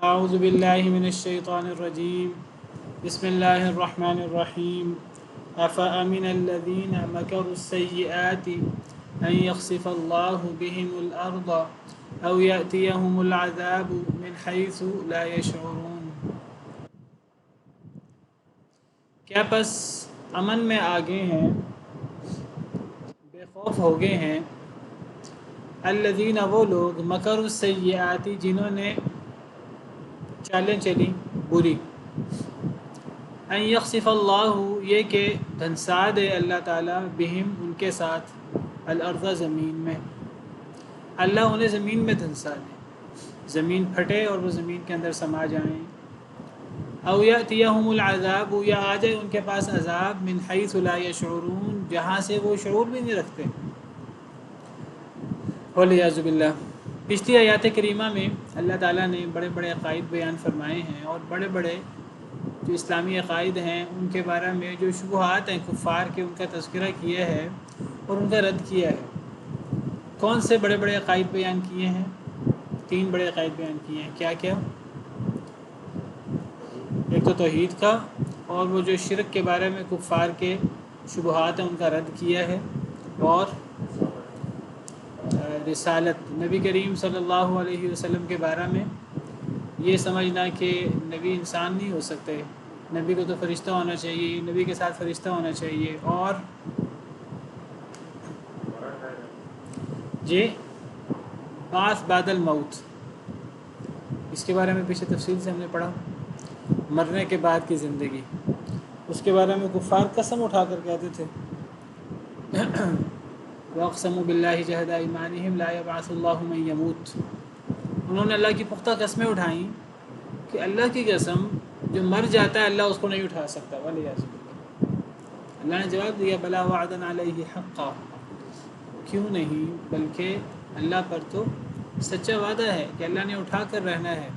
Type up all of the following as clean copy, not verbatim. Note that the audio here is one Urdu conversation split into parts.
اعوذ باللہ من الشیطان الرجیم بسم اللہ الرحمن الرحیم افامن الذین مکروا السیئات ان یخسف اللہ بهم الارض او یأتیہم العذاب من حیث لا یشعرون۔ کیا پس امن میں آگے ہیں، بے خوف ہو گئے ہیں، الذین وہ لوگ مکروا السیئات جنہوں نے چالیں چلی بری، ان یخسف اللہ یہ کہ دھنسا دے اللہ تعالیٰ بہم ان کے ساتھ الارض زمین میں، اللہ انہیں زمین میں دھنسا دے، زمین پھٹے اور وہ زمین کے اندر سما جائیں، او یأتیہم العذاب یا آ جائے ان کے پاس عذاب من حیث لا یشعرون جہاں سے وہ شعور بھی نہیں رکھتے، والعیاذ باللہ۔ پچھلی آیات کریمہ میں اللہ تعالیٰ نے بڑے بڑے عقائد بیان فرمائے ہیں اور بڑے بڑے جو اسلامی عقائد ہیں ان کے بارے میں جو شبہات ہیں کفار کے ان کا تذکرہ کیا ہے اور ان کا رد کیا ہے۔ کون سے بڑے بڑے عقائد بیان کیے ہیں؟ 3 بڑے عقائد بیان کیے ہیں۔ کیا کیا؟ ایک تو توحید کا، اور وہ جو شرک کے بارے میں کفار کے شبہات ہیں ان کا رد کیا ہے، اور رسالت نبی کریم صلی اللہ علیہ وسلم کے بارے میں یہ سمجھنا کہ نبی انسان نہیں ہو سکتے، نبی کو تو فرشتہ ہونا چاہیے، نبی کے ساتھ فرشتہ ہونا چاہیے، اور جی بعث بعد الموت، اس کے بارے میں پیچھے تفصیل سے ہم نے پڑھا، مرنے کے بعد کی زندگی، اس کے بارے میں کفار قسم اٹھا کر کہتے تھے وَأَقْسَمُوا بِاللَّهِ جَهْدَ أَيْمَانِهِمْ لَا يَبْعَثُ اللَّهُ مَن يَمُوتُ، انہوں نے اللہ کی پختہ قسمیں اٹھائیں کہ اللہ کی قسم جو مر جاتا ہے اللہ اس کو نہیں اٹھا سکتا، والعیاذ باللہ۔ اللہ نے جواب دیا بلا وعدن علیہ حقا، کیوں نہیں، بلکہ اللہ پر تو سچا وعدہ ہے کہ اللہ نے اٹھا کر رہنا ہے،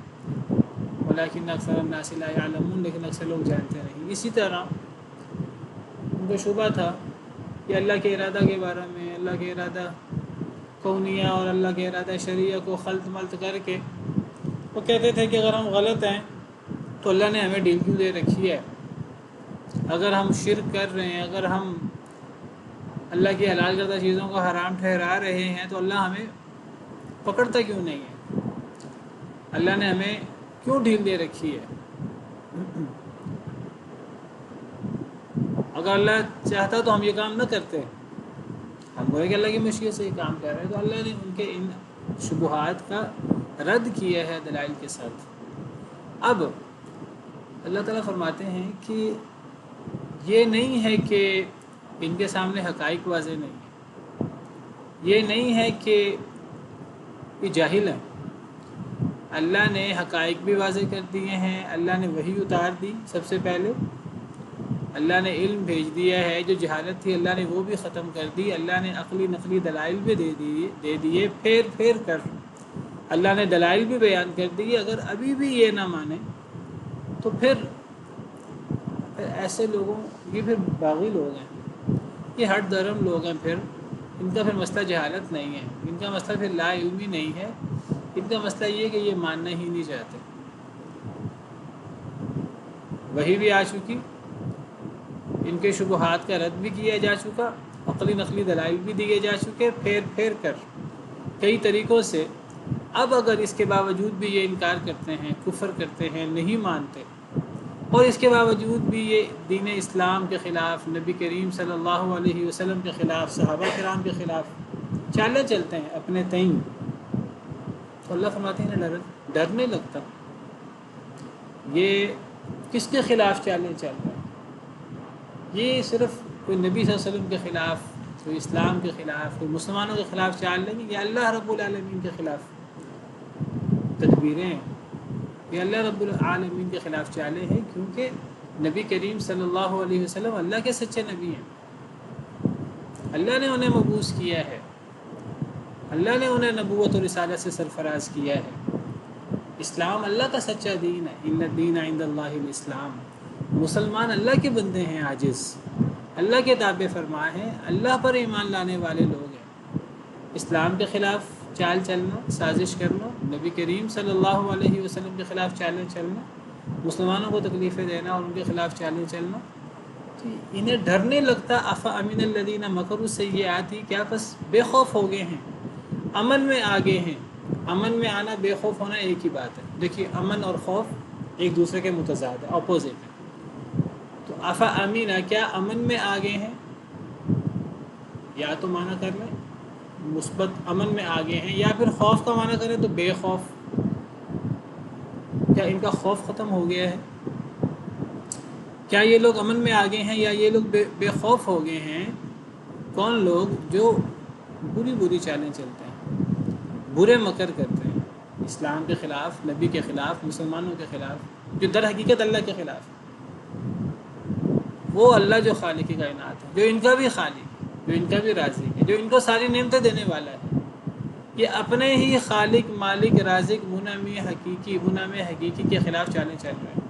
ولیکن اکثر الناس لا یعلمون، لیکن اکثر لوگ جانتے نہیں۔ اسی طرح ان کو شبہ تھا کہ اللہ کے ارادہ کے بارے میں، اللہ کے ارادہ کونیہ اور اللہ کے ارادہ شرعیہ کو خلط ملط کر کے وہ کہتے تھے کہ اگر ہم غلط ہیں تو اللہ نے ہمیں ڈیل کیوں دے رکھی ہے، اگر ہم شرک کر رہے ہیں، اگر ہم اللہ کی حلال کردہ چیزوں کو حرام ٹھہرا رہے ہیں تو اللہ ہمیں پکڑتا کیوں نہیں ہے، اللہ نے ہمیں کیوں ڈھیل دے رکھی ہے۔ اگر اللہ چاہتا تو ہم یہ کام نہ کرتے، ہم گویا کہ اللہ کی مشیت سے یہ کام کر رہے ہیں، تو اللہ نے ان کے ان شبہات کا رد کیا ہے دلائل کے ساتھ۔ اب اللہ تعالیٰ فرماتے ہیں کہ یہ نہیں ہے کہ ان کے سامنے حقائق واضح نہیں ہیں، یہ نہیں ہے کہ یہ جاہل ہیں، اللہ نے حقائق بھی واضح کر دیے ہیں، اللہ نے وحی اتار دی، سب سے پہلے اللہ نے علم بھیج دیا ہے، جو جہالت تھی اللہ نے وہ بھی ختم کر دی، اللہ نے عقلی نقلی دلائل بھی دے دیے، پھیر کر اللہ نے دلائل بھی بیان کر دی۔ اگر ابھی بھی یہ نہ مانے تو پھر ایسے لوگوں، یہ پھر باغی لوگ ہیں، یہ ہٹ درم لوگ ہیں، پھر ان کا پھر مسئلہ جہالت نہیں ہے، ان کا مسئلہ پھر لا علمی نہیں ہے، ان کا مسئلہ یہ کہ یہ ماننا ہی نہیں چاہتے۔ وہی بھی آ چکی، ان کے شبہات کا رد بھی کیا جا چکا، عقلی نقلی دلائل بھی دیے جا چکے، پھیر کر کئی طریقوں سے۔ اب اگر اس کے باوجود بھی یہ انکار کرتے ہیں، کفر کرتے ہیں، نہیں مانتے، اور اس کے باوجود بھی یہ دین اسلام کے خلاف، نبی کریم صلی اللہ علیہ وسلم کے خلاف، صحابہ کرام کے خلاف چالیں چلتے ہیں اپنے تئیں، تو اللہ فرماتے ہیں نہ ڈر نہیں لگتا، یہ کس کے خلاف چالیں چل رہے ہیں؟ یہ صرف کوئی نبی صلی اللہ علیہ وسلم کے خلاف، کوئی اسلام کے خلاف، کوئی مسلمانوں کے خلاف چال نہیں، یہ اللہ رب العالمین کے خلاف تدبیریں ہیں، یہ اللہ رب العالمین کے خلاف چالیں ہیں، کیونکہ نبی کریم صلی اللہ علیہ وسلم اللہ کے سچے نبی ہیں، اللہ نے انہیں مبعوث کیا ہے، اللہ نے انہیں نبوت و رسالت سے سرفراز کیا ہے، اسلام اللہ کا سچا دین ہے، ان الدین عند اللہ الاسلام، مسلمان اللہ کے بندے ہیں، عاجز اللہ کے تابع فرما ہیں، اللہ پر ایمان لانے والے لوگ ہیں، اسلام کے خلاف چال چلنا، سازش کرنا، نبی کریم صلی اللہ علیہ وسلم کے خلاف چالیں چلنا، مسلمانوں کو تکلیفیں دینا اور ان کے خلاف چالیں چلنا، تو انہیں ڈر نہیں لگتا افا امین الذین مکروا السیئات، کیا بس بے خوف ہو گئے ہیں، امن میں آ گئے ہیں۔ امن میں آنا، بے خوف ہونا ایک ہی بات ہے۔ دیکھیے امن اور خوف ایک دوسرے کے متضاد ہے، اپوزٹ ہے۔ تو افا امینہ، کیا امن میں آ گئے ہیں، یا تو معنی کر لیں مثبت امن میں آ گئے ہیں، یا پھر خوف کا معنی کریں تو بے خوف، کیا ان کا خوف ختم ہو گیا ہے؟ کیا یہ لوگ امن میں آ گئے ہیں یا یہ لوگ بے خوف ہو گئے ہیں؟ کون لوگ؟ جو بری بری چالیں چلتے ہیں، برے مکر کرتے ہیں اسلام کے خلاف، نبی کے خلاف، مسلمانوں کے خلاف، جو در حقیقت اللہ کے خلاف۔ وہ اللہ جو خالق کائنات ہے، جو ان کا بھی خالق ہے، جو ان کا بھی رازق ہے، جو ان کو ساری نعمتیں دینے والا ہے، یہ اپنے ہی خالق، مالک، رازق، منعم حقیقی کے خلاف چالیں چل رہے ہیں۔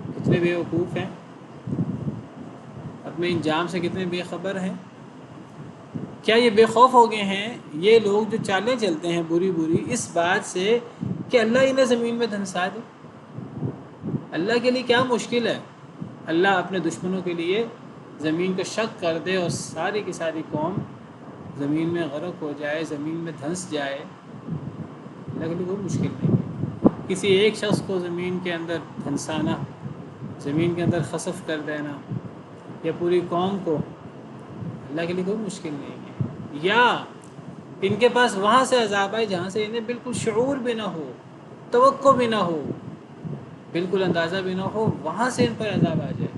کتنے بے وقوف ہیں، اپنے انجام سے کتنے بے خبر ہیں۔ کیا یہ بے خوف ہو گئے ہیں یہ لوگ جو چالیں چلتے ہیں بری بری، اس بات سے کہ اللہ انہیں زمین میں دھنسا دے؟ اللہ کے لیے کیا مشکل ہے؟ اللہ اپنے دشمنوں کے لیے زمین کو شق کر دے اور ساری کی ساری قوم زمین میں غرق ہو جائے، زمین میں دھنس جائے، اللہ کے لیے کوئی مشکل نہیں ہے۔ کسی ایک شخص کو زمین کے اندر دھنسانا، زمین کے اندر خسف کر دینا، یا پوری قوم کو، اللہ کے لیے کوئی مشکل نہیں ہے۔ یا ان کے پاس وہاں سے عذاب آئے جہاں سے انہیں بالکل شعور بھی نہ ہو، توقع بھی نہ ہو، بالکل اندازہ بھی نہ ہو، وہاں سے ان پر عذاب آ جائے۔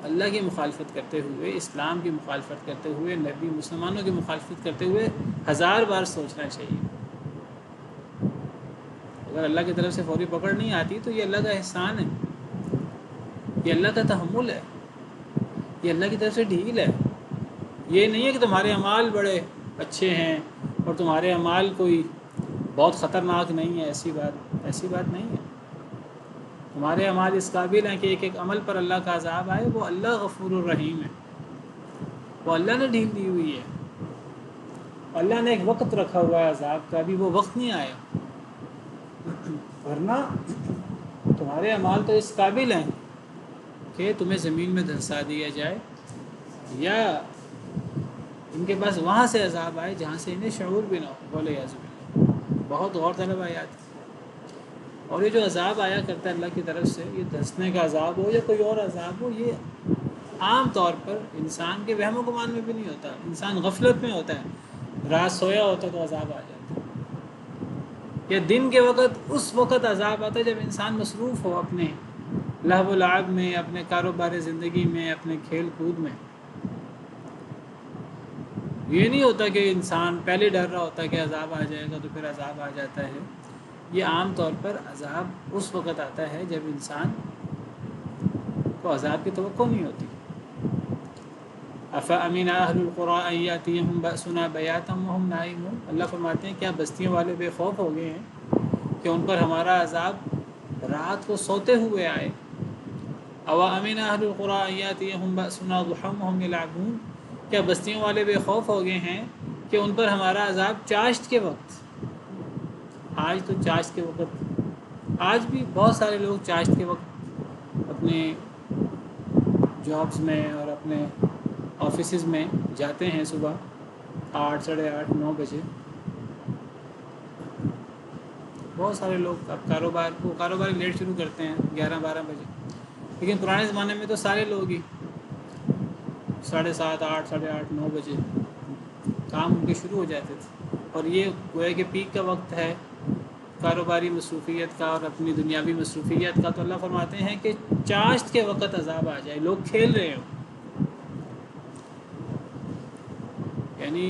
اللہ کی مخالفت کرتے ہوئے، اسلام کی مخالفت کرتے ہوئے، نبی مسلمانوں کی مخالفت کرتے ہوئے 1000 بار سوچنا چاہیے۔ اگر اللہ کی طرف سے فوری پکڑ نہیں آتی تو یہ اللہ کا احسان ہے، یہ اللہ کا تحمل ہے، یہ اللہ کی طرف سے ڈھیل ہے۔ یہ نہیں ہے کہ تمہارے اعمال بڑے اچھے ہیں اور تمہارے اعمال کوئی بہت خطرناک نہیں ہے، ایسی بات نہیں ہے۔ تمہارے اعمال اس قابل ہیں کہ ایک ایک عمل پر اللہ کا عذاب آئے، وہ اللہ غفور الرحیم ہے، وہ اللہ نے ڈھیل دی ہوئی ہے۔ اللہ نے ایک وقت رکھا ہوا ہے عذاب کا، ابھی وہ وقت نہیں آیا، ورنہ تمہارے اعمال تو اس قابل ہیں کہ تمہیں زمین میں دھنسا دیا جائے، یا ان کے پاس وہاں سے عذاب آئے جہاں سے انہیں شعور بھی نہ ہو۔ بولے یعوذ باللہ، بہت غور طلب آیات۔ اور یہ جو عذاب آیا کرتا ہے اللہ کی طرف سے، یہ دھنسنے کا عذاب ہو یا کوئی اور عذاب ہو، یہ عام طور پر انسان کے وہم و گمان میں بھی نہیں ہوتا، انسان غفلت میں ہوتا ہے، رات سویا ہوتا تو عذاب آ جاتا ہے، یا دن کے وقت اس وقت عذاب آتا ہے جب انسان مصروف ہو اپنے لہو و لعب میں، اپنے کاروبار زندگی میں، اپنے کھیل کود میں۔ یہ نہیں ہوتا کہ انسان پہلے ڈر رہا ہوتا ہے کہ عذاب آ جائے گا تو پھر عذاب آ جاتا ہے۔ یہ عام طور پر عذاب اس وقت آتا ہے جب انسان کو عذاب کی توقع نہیں ہوتی۔ افامن اہل القری ان یاتیہم بأسنا بیاتا وہم نائمون، اللہ فرماتے ہیں کیا بستیوں والے بے خوف ہو گئے ہیں کہ ان پر ہمارا عذاب رات کو سوتے ہوئے آئے۔ او امن اہل القری ان یاتیہم بأسنا ضحی وہم یلعبون، کیا بستیوں والے بے خوف ہو گئے ہیں کہ ان پر ہمارا عذاب چاشت کے وقت۔ آج تو چاشت کے وقت، آج بھی بہت سارے لوگ چاشت کے وقت اپنے جابز میں اور اپنے آفیسز میں جاتے ہیں صبح 8، 8:30، 9 بجے۔ بہت سارے لوگ اب کاروبار لیٹ شروع کرتے ہیں 11، 12 بجے، لیکن پرانے زمانے میں تو سارے لوگ ہی 7:30، 8، 8:30، 9 بجے کام ان کے شروع ہو جاتے تھے۔ اور یہ گویا کہ پیک کا وقت ہے کاروباری مصروفیت کا اور اپنی دنیاوی مصروفیت کا، تو اللہ فرماتے ہیں کہ چاشت کے وقت عذاب آ جائے، لوگ کھیل رہے ہوں، یعنی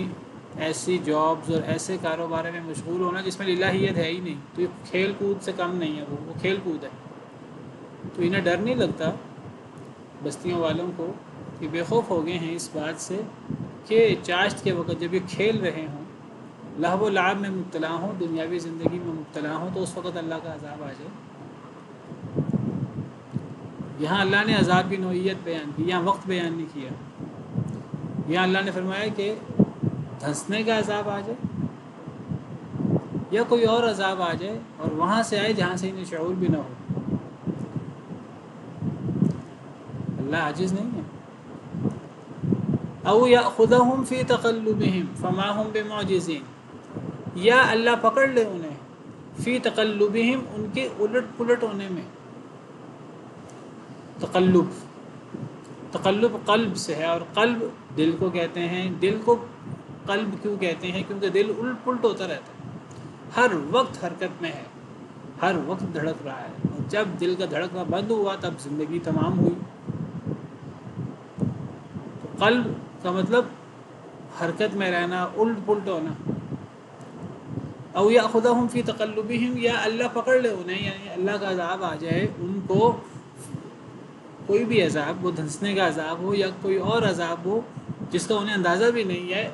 ایسی جابز اور ایسے کاروبار میں مشغول ہونا جس میں الہیت ہے ہی نہیں، تو یہ کھیل کود سے کم نہیں ہے، وہ کھیل کود ہے۔ تو انہیں ڈر نہیں لگتا بستیوں والوں کو کہ بے خوف ہو گئے ہیں اس بات سے کہ چاشت کے وقت جب یہ کھیل رہے ہوں، لہو و لعب میں مبتلا ہوں، دنیاوی زندگی میں مبتلا ہوں، تو اس وقت اللہ کا عذاب آ جائے۔ یہاں اللہ نے عذاب کی نوعیت بیان کی، یہاں وقت بیان نہیں کیا۔ یہاں اللہ نے فرمایا کہ دھنسنے کا عذاب آ جائے یا کوئی اور عذاب آ جائے اور وہاں سے آئے جہاں سے انہیں شعور بھی نہ ہو. اللہ عاجز نہیں ہے. او یأخذہم فی تقلبہم فما ہم بمعجزین، یا اللہ پکڑ لے انہیں فی تقلبہم ان کے الٹ پلٹ ہونے میں. تقلب قلب سے ہے، اور قلب دل کو کہتے ہیں. دل کو قلب کیوں کہتے ہیں؟ کیونکہ دل الٹ پلٹ ہوتا رہتا ہے، ہر وقت حرکت میں ہے، ہر وقت دھڑک رہا ہے. اور جب دل کا دھڑکنا بند ہوا تب زندگی تمام ہوئی. تو قلب کا مطلب حرکت میں رہنا، الٹ پلٹ ہونا. او یأخذہم فی تقلبہم، یا اللہ پکڑ لے انہیں، یعنی اللہ کا عذاب آ جائے ان کو، کوئی بھی عذاب، وہ دھنسنے کا عذاب ہو یا کوئی اور عذاب ہو جس کا انہیں اندازہ بھی نہیں ہے،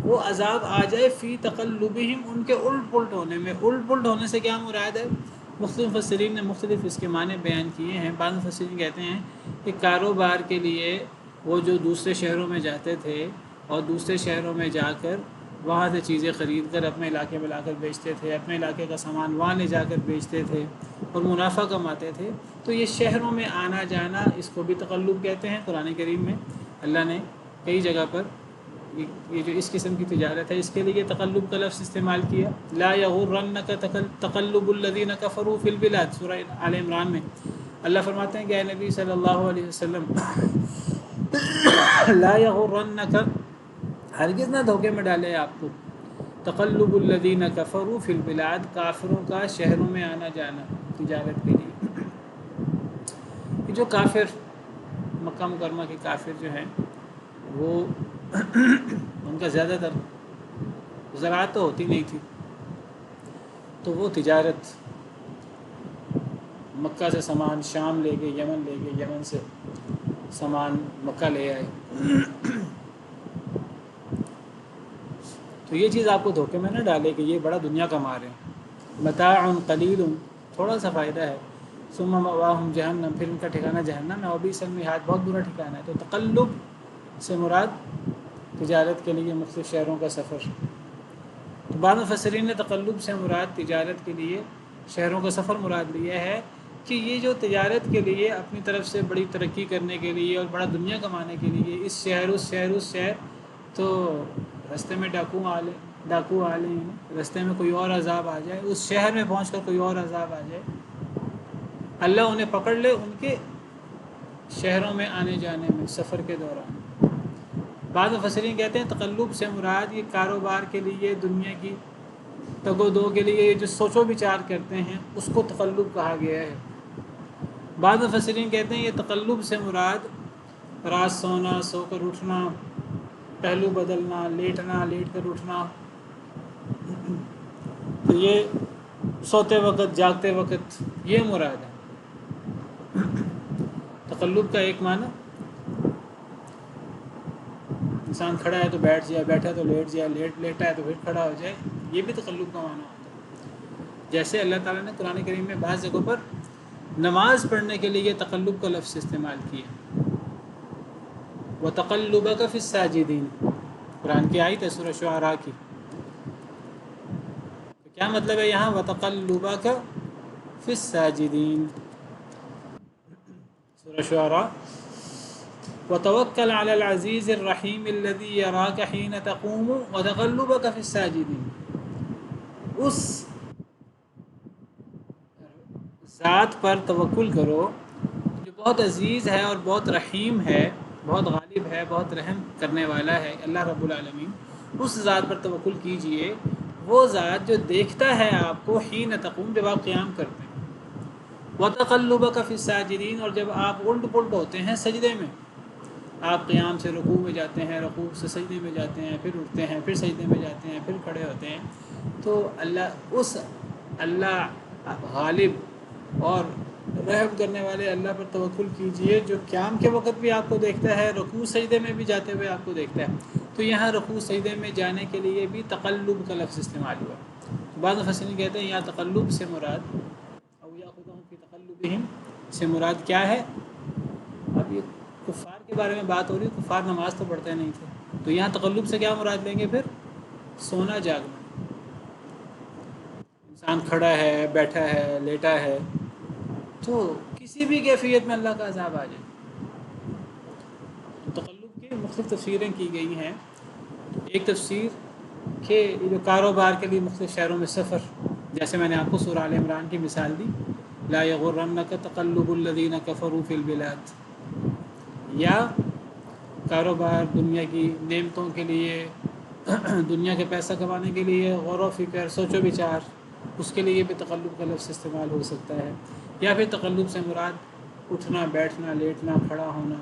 وہ عذاب آ جائے فی تقلبہم ان کے الٹ پلٹ ہونے میں. الٹ پلٹ ہونے سے کیا مراد ہے؟ مختلف مفسرین نے مختلف اس کے معنی بیان کیے ہیں. بعض مفسرین کہتے ہیں کہ کاروبار کے لیے وہ جو دوسرے شہروں میں جاتے تھے اور دوسرے شہروں میں جا کر وہاں سے چیزیں خرید کر اپنے علاقے میں لا کر بیچتے تھے، اپنے علاقے کا سامان وہاں لے جا کر بیچتے تھے اور منافع کماتے تھے. تو یہ شہروں میں آنا جانا، اس کو بھی تقلب کہتے ہیں. قرآن کریم میں اللہ نے کئی جگہ پر یہ جو اس قسم کی تجارت ہے اس کے لیے تقلب کا لفظ استعمال کیا. لا یغرنک تقلب الذین کفروا فی البلاد، سورہ آل عمران میں اللہ فرماتے ہیں کہ اے نبی صلی اللہ علیہ وسلم لا یغرنک، ہرگز نہ دھوکے میں ڈالے آپ کو، تقلب الذین کفروا فی البلاد، کافروں کا شہروں میں آنا جانا تجارت کے لیے. یہ جو کافر، مکہ مکرمہ کے کافر جو ہیں وہ ان کا زیادہ تر زراعت تو ہوتی نہیں تھی، تو وہ تجارت مکہ سے سامان شام لے گئے، یمن لے گئے، یمن سے سامان مکہ لے آئے. تو یہ چیز آپ کو دھوکے میں نہ ڈالے کہ یہ بڑا دنیا کما رہے ہیں. متاع قلیل، تھوڑا سا فائدہ ہے. ثم مأواہم جہنم، پھر ان کا ٹھکانہ جہنم ہے. وبئس المہاد، بہت برا ٹھکانہ ہے. تو تقلب سے مراد تجارت کے لیے مختلف شہروں کا سفر. تو بعض مفسرین نے تقلب سے مراد تجارت کے لیے شہروں کا سفر مراد لیا ہے کہ یہ جو تجارت کے لیے اپنی طرف سے بڑی ترقی کرنے کے لیے اور بڑا دنیا کمانے کے لیے اس شہر اس شہر اس شہر، تو رستے میں ڈاکو آ لیں، رستے میں کوئی اور عذاب آ جائے، اس شہر میں پہنچ کر کوئی اور عذاب آ جائے، اللہ انہیں پکڑ لے ان کے شہروں میں آنے جانے میں، سفر کے دوران. بعض مفسرین کہتے ہیں تقلب سے مراد یہ کاروبار کے لیے، دنیا کی تگ و دو کے لیے جو سوچ و بچار کرتے ہیں اس کو تقلب کہا گیا ہے. بعض مفسرین کہتے ہیں یہ تقلب سے مراد رات سونا، سو کر اٹھنا، پہلو بدلنا، لیٹنا، لیٹ کر اٹھنا. تو یہ سوتے وقت جاگتے وقت یہ مراد ہے. تقلب کا ایک معنی انسان کھڑا ہے تو بیٹھ جائے، بیٹھا ہے تو لیٹ جائے، لیٹا ہے تو پھر کھڑا ہو جائے، یہ بھی تقلب کا معنی ہوتا ہے. جیسے اللہ تعالیٰ نے قرآن کریم میں بعض جگہوں پر نماز پڑھنے کے لیے تقلب کا لفظ استعمال کیا. وَتَقَلُّبَكَ فِي السَّاجِدِينَ، قرآن کی آیت ہے سورہ شعراء کی. تو کیا مطلب ہے یہاں وَتَقَلُّبَكَ فِي السَّاجِدِينَ؟ سورہ شعراء، وَتَوَكَّلْ عَلَى الْعَزِيزِ الرَّحِيمِ الَّذِي يَرَاكَ حِينَ تَقُومُ وَتَقَلُّبَكَ فِي السَّاجِدِينَ. اس ذات پر توکل کرو جو بہت عزیز ہے اور بہت رحیم ہے، بہت غالب ہے، بہت رحم کرنے والا ہے، اللہ رب العالمین. اس ذات پر توکل کیجئے، وہ ذات جو دیکھتا ہے آپ کو حین تقوم، جب آپ قیام کرتے ہیں، وَتَقَلُّبَكَ فِي السَّاجِدِينَ، اور جب آپ الٹ پلٹ ہوتے ہیں سجدے میں. آپ قیام سے رکوع میں جاتے ہیں، رکوع سے سجدے میں جاتے ہیں، پھر اٹھتے ہیں، پھر سجدے میں جاتے ہیں، پھر کھڑے ہوتے ہیں. تو اللہ غالب اور رحم کرنے والے اللہ پر توکل کیجئے جو قیام کے وقت بھی آپ کو دیکھتا ہے، رکوع سجدے میں بھی جاتے ہوئے آپ کو دیکھتا ہے. تو یہاں رکوع سجدے میں جانے کے لیے بھی تقلب کا لفظ استعمال ہوا. بعض مفسرین کہتے ہیں یہاں تقلب سے مراد او یاخذہم فی تقلبہم سے مراد کیا ہے؟ اب یہ کفار کے بارے میں بات ہو رہی ہے. کفار نماز تو پڑھتے نہیں تھے، تو یہاں تقلب سے کیا مراد لیں گے پھر؟ سونا جاگنا. انسان کھڑا ہے، بیٹھا ہے، لیٹا ہے، تو کسی بھی کیفیت میں اللہ کا عذاب آ جائے. تو تقلب کی مختلف تفسیریں کی گئی ہیں. ایک تفسیر کہ جو کاروبار کے لیے مختلف شہروں میں سفر، جیسے میں نے آپ کو سورہ آل عمران کی مثال دی، لا یغرنک تقلب الذین کفروا فی البلاد، یا کاروبار دنیا کی نعمتوں کے لیے، دنیا کے پیسہ کمانے کے لیے غور و فکر، سوچ و بچار، اس کے لیے بھی تقلب کا لفظ استعمال ہو سکتا ہے. یا پھر تقلب سے مراد اٹھنا، بیٹھنا، لیٹنا، کھڑا ہونا،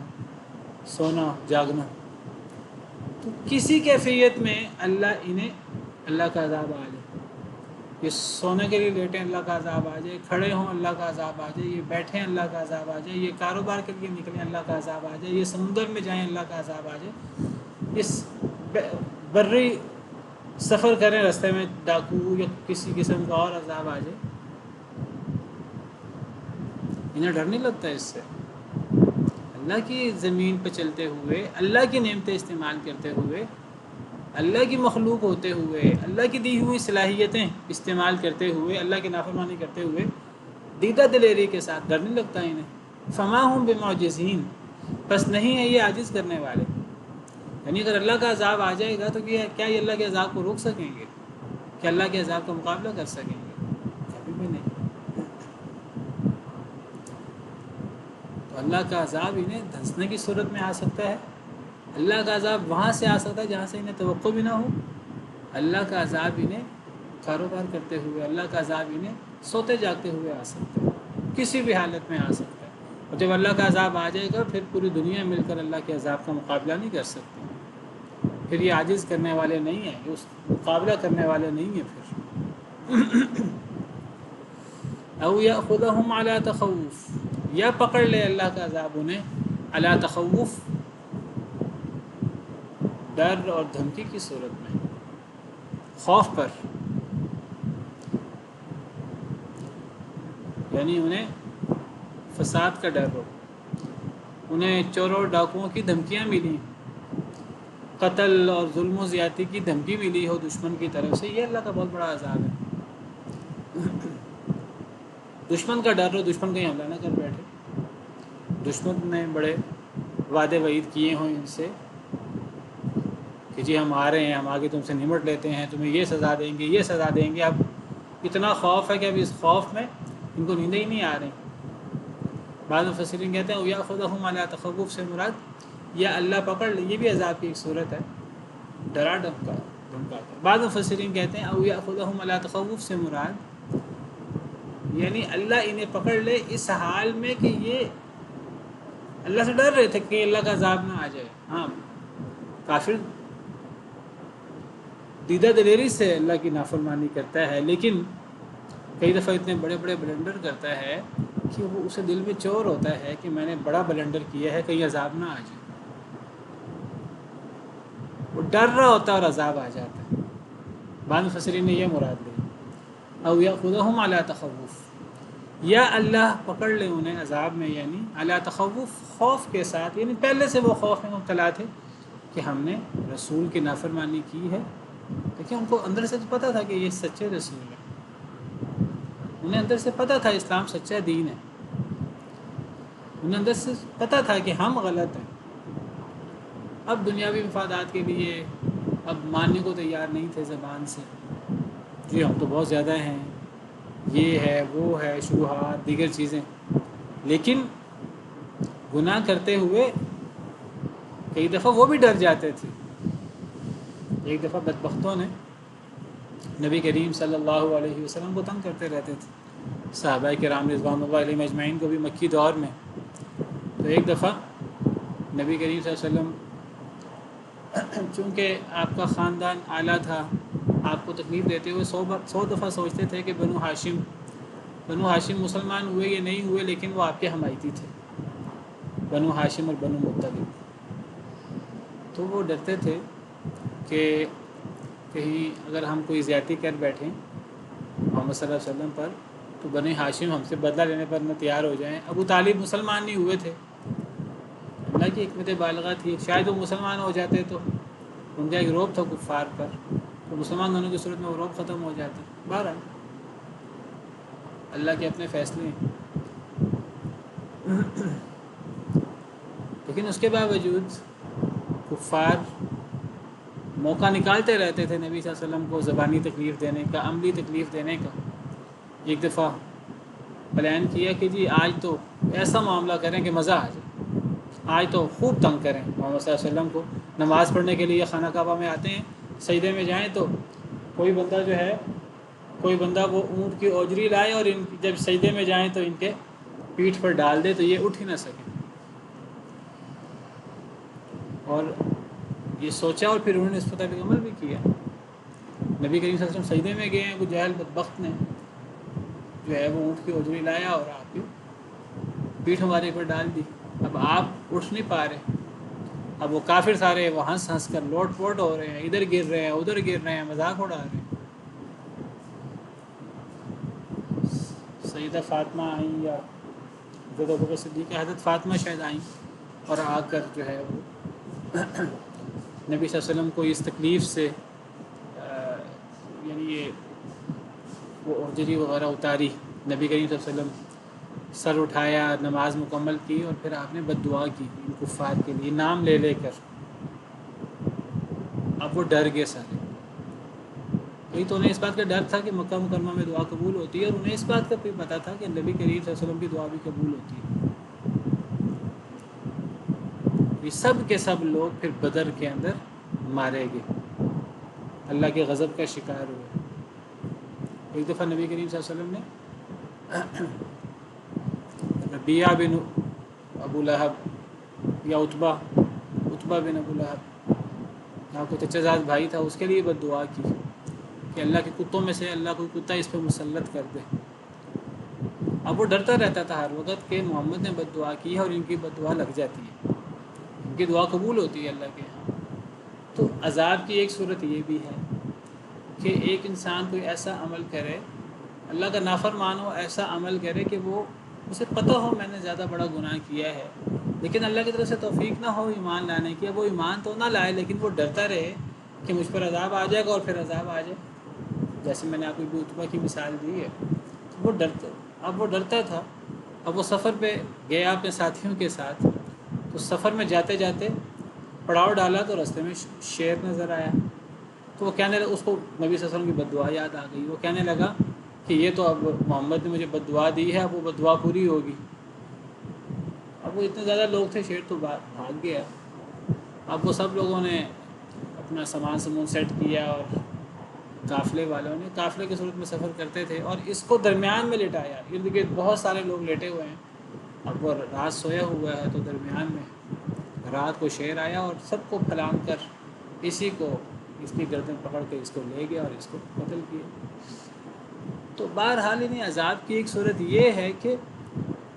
سونا، جاگنا. تو کسی کیفیت میں اللہ کا عذاب آ جائے. یہ سونے کے لیے لیٹیں اللہ کا عذاب آ جائے، کھڑے ہوں اللہ کا عذاب آ جائے، یہ بیٹھیں اللہ کا عذاب آ جائے، یہ کاروبار کے لیے نکلیں اللہ کا عذاب آ جائے، یہ سمندر میں جائیں اللہ کا عذاب آ جائے، اس بری سفر کریں راستے میں ڈاکو یا کسی قسم کا اور عذاب آ جائے. انہیں ڈر نہیں لگتا اس سے؟ اللہ کی زمین پہ چلتے ہوئے، اللہ کی نعمتیں استعمال کرتے ہوئے، اللہ کی مخلوق ہوتے ہوئے، اللہ کی دی ہوئی صلاحیتیں استعمال کرتے ہوئے، اللہ کی نافرمانی کرتے ہوئے دیدہ دلیری کے ساتھ ڈر نہیں لگتا انہیں؟ فما ہم بمعجزین، بس نہیں ہے یہ عاجز کرنے والے. یعنی اگر اللہ کا عذاب آ جائے گا تو کیا یہ اللہ کے عذاب کو روک سکیں گے؟ کیا اللہ کے عذاب کا مقابلہ کر سکیں گے؟ کبھی بھی نہیں. تو اللہ کا عذاب انہیں دھنسنے کی صورت میں آ سکتا ہے. اللہ کا عذاب وہاں سے آ سکتا ہے جہاں سے انہیں توقع بھی نہ ہو. اللہ کا عذاب انہیں کاروبار کرتے ہوئے، اللہ کا عذاب انہیں سوتے جاگتے ہوئے آ سکتا ہے، کسی بھی حالت میں آ سکتا ہے. اور جب اللہ کا عذاب آ جائے گا پھر پوری دنیا مل کر اللہ کے عذاب کا مقابلہ نہیں کر سکتی. پھر یہ عاجز کرنے والے نہیں ہیں، یہ اس مقابلہ کرنے والے نہیں ہیں. پھر او یاخذہم علی تخوف، یا پکڑ لے اللہ کا عذاب انہیں علی تخوف، ڈر اور دھمکی کی صورت میں، خوف پر. یعنی انہیں فساد کا ڈر ہو، انہیں چوروں ڈاکوؤں کی دھمکیاں ملی، قتل اور ظلم و زیادتی کی دھمکی ملی ہو دشمن کی طرف سے. یہ اللہ کا بہت بڑا عذاب ہے. دشمن کا ڈر ہو، دشمن کہیں حملہ نہ کر بیٹھے، دشمن نے بڑے وعدے وعید کیے ہوں ان سے کہ جی ہم آ رہے ہیں، ہم آگے تم سے نمٹ لیتے ہیں، تمہیں یہ سزا دیں گے، یہ سزا دیں گے. اب اتنا خوف ہے کہ اب اس خوف میں ان کو نیندیں ہی نہیں آ رہی. بعض مفسرین کہتے ہیں او یاخذہم علی تخوف سے مراد یا اللہ پکڑ لے، یہ بھی عذاب کی ایک صورت ہے، ڈرا دھمکا کر. بعض مفسرین کہتے ہیں او یاخذہم علی تخوف سے مراد یعنی اللہ انہیں پکڑ لے اس حال میں کہ یہ اللہ سے ڈر رہے تھے کہ اللہ کا عذاب نہ آ جائے. ہاں، کافر دیدہ دلیری سے اللہ کی نافرمانی کرتا ہے، لیکن کئی دفعہ اتنے بڑے بڑے بلنڈر کرتا ہے کہ وہ اسے دل میں چور ہوتا ہے کہ میں نے بڑا بلنڈر کیا ہے، کہیں عذاب نہ آ جائے. وہ ڈر رہا ہوتا ہے اور عذاب آ جاتا ہے. بعض مفسرین نے یہ مراد لی او یاخذہم علی تخوف، یا اللہ پکڑ لے انہیں عذاب میں، یعنی علی تخوف، خوف کے ساتھ. یعنی پہلے سے وہ خوف میں مبتلا تھے کہ ہم نے رسول کی نافرمانی کی ہے. دیکھیں ان کو اندر سے تو پتہ تھا کہ یہ سچے رسول ہیں، انہیں اندر سے پتہ تھا اسلام سچا دین ہے، انہیں اندر سے پتہ تھا کہ ہم غلط ہیں. اب دنیاوی مفادات کے لیے اب ماننے کو تیار نہیں تھے زبان سے، جی ہم تو بہت زیادہ ہیں، یہ ہے وہ ہے، شبہات دیگر چیزیں. لیکن گناہ کرتے ہوئے کئی دفعہ وہ بھی ڈر جاتے تھے. ایک دفعہ بدبختوں نے نبی کریم صلی اللہ علیہ وسلم کو تنگ کرتے رہتے تھے، صحابہ کرام رضوان اللہ علیہم اجمعین کو بھی مکی دور میں. تو ایک دفعہ نبی کریم صلی اللہ علیہ وسلم، چونکہ آپ کا خاندان اعلیٰ تھا، آپ کو تکلیف دیتے ہوئے 100 دفعہ سوچتے تھے کہ بنو ہاشم مسلمان ہوئے یا نہیں ہوئے، لیکن وہ آپ کے حمایتی تھے، بنو ہاشم اور بنو مطلب. تو وہ ڈرتے تھے کہ کہیں اگر ہم کوئی زیادتی کر بیٹھیں محمد صلی اللہ علیہ وسلم پر تو بنو ہاشم ہم سے بدلہ لینے پر نہ تیار ہو جائیں. ابو طالب مسلمان نہیں ہوئے تھے، اللہ کی حکمت بالغہ تھی، شاید وہ مسلمان ہو جاتے تو ان کا ایک روب تھا کفار پر، تو مسلمان ہونے کی صورت میں وہ روب ختم ہو جاتا. بہرحال اللہ کے اپنے فیصلے ہیں. لیکن اس کے باوجود کفار موقع نکالتے رہتے تھے نبی صلی اللہ علیہ وسلم کو زبانی تکلیف دینے کا، عملی تکلیف دینے کا. ایک دفعہ پلان کیا کہ جی آج تو ایسا معاملہ کریں کہ مزہ آ جائے، آج تو خوب تنگ کریں محمد صلی اللہ علیہ وسلم کو. نماز پڑھنے کے لیے خانہ کعبہ میں آتے ہیں، سجدے میں جائیں تو کوئی بندہ جو ہے، کوئی بندہ وہ اونٹ کی اوجری لائے اور ان جب سجدے میں جائیں تو ان کے پیٹھ پر ڈال دے تو یہ اٹھ ہی نہ سکے. اور یہ سوچا اور پھر انہوں نے اس پر عمل بھی کیا. نبی کریم صلی اللہ علیہ وسلم سجدے میں گئے ہیں، وہ جاہل بدبخت نے جو ہے وہ اونٹ کی اوجری لایا اور آپ کی پیٹھ ہمارے پر ڈال دی. اب آپ اٹھ نہیں پا رہے. اب وہ کافر سارے وہ ہنس ہنس کر لوٹ پوٹ ہو رہے ہیں، ادھر گر رہے ہیں ادھر گر رہے ہیں، مذاق اڑا رہے ہیں. سیدہ فاطمہ آئیں یا حضرت ابوبکر صدیق، حضرت فاطمہ شاید آئیں اور آ کر جو ہے وہ نبی صلی اللہ علیہ وسلم کو اس تکلیف سے یعنی یہ وہ اوجری وغیرہ اتاری. نبی کریم صلی اللہ علیہ وسلم سر اٹھایا، نماز مکمل کی اور پھر آپ نے بد دعا کی ان کفار کے لیے نام لے لے کر. اب وہ ڈر گئے سارے. وہی تو انہیں اس بات کا ڈر تھا کہ مکہ مکرمہ میں دعا قبول ہوتی ہے، اور انہیں اس بات کا بھی پتہ تھا کہ نبی کریم صلی اللہ علیہ وسلم کی دعا بھی قبول ہوتی ہے. یہ سب کے سب لوگ پھر بدر کے اندر مارے گئے، اللہ کے غضب کا شکار ہوئے. ایک دفعہ نبی کریم صلی اللہ علیہ وسلم نے ربیعہ بن ابو لہب یا عتبہ بن ابو لہب، آپ کو چچا زاد بھائی تھا، اس کے لیے بد دعا کی کہ اللہ کے کتوں میں سے اللہ کوئی کتا اس پہ مسلط کر دے. اب وہ ڈرتا رہتا تھا ہر وقت کہ محمد نے بد دعا کی ہے اور ان کی بد دعا لگ جاتی ہے، ان کی دعا قبول ہوتی ہے اللہ کے یہاں. تو عذاب کی ایک صورت یہ بھی ہے کہ ایک انسان کوئی ایسا عمل کرے، اللہ کا نافرمان ہو، ایسا عمل کرے کہ وہ اسے پتہ ہو میں نے زیادہ بڑا گناہ کیا ہے، لیکن اللہ کی طرف سے توفیق نہ ہو ایمان لانے کی. وہ ایمان تو نہ لائے لیکن وہ ڈرتا رہے کہ مجھ پر عذاب آ جائے گا اور پھر عذاب آ جائے. جیسے میں نے آپ کو عتبہ کی مثال دی ہے، وہ ڈرتا تھا. اب وہ سفر پہ گیا اپنے ساتھیوں کے ساتھ، تو سفر میں جاتے جاتے پڑاؤ ڈالا تو راستے میں شیر نظر آیا. تو وہ کہنے لگا، اس کو نبی صلی اللہ علیہ وسلم کی بد دعا یاد آ گئی. وہ کہنے لگا کہ یہ تو اب محمد نے مجھے بد دعا دی ہے، اب وہ بد دعا پوری ہوگی. اب وہ اتنے زیادہ لوگ تھے، شیر تو بھاگ گیا. اب وہ سب لوگوں نے اپنا سامان سیٹ کیا اور قافلے والوں نے، قافلے کی صورت میں سفر کرتے تھے، اور اس کو درمیان میں لٹایا. ارد گرد بہت سارے لوگ لیٹے ہوئے ہیں. اب وہ رات سویا ہوا ہے تو درمیان میں رات کو شیر آیا اور سب کو پھلانگ کر اسی کو اس کی گردن پکڑ کے اس کو لے گیا اور اس کو قتل کیا. تو بہرحال انہیں عذاب کی ایک صورت یہ ہے کہ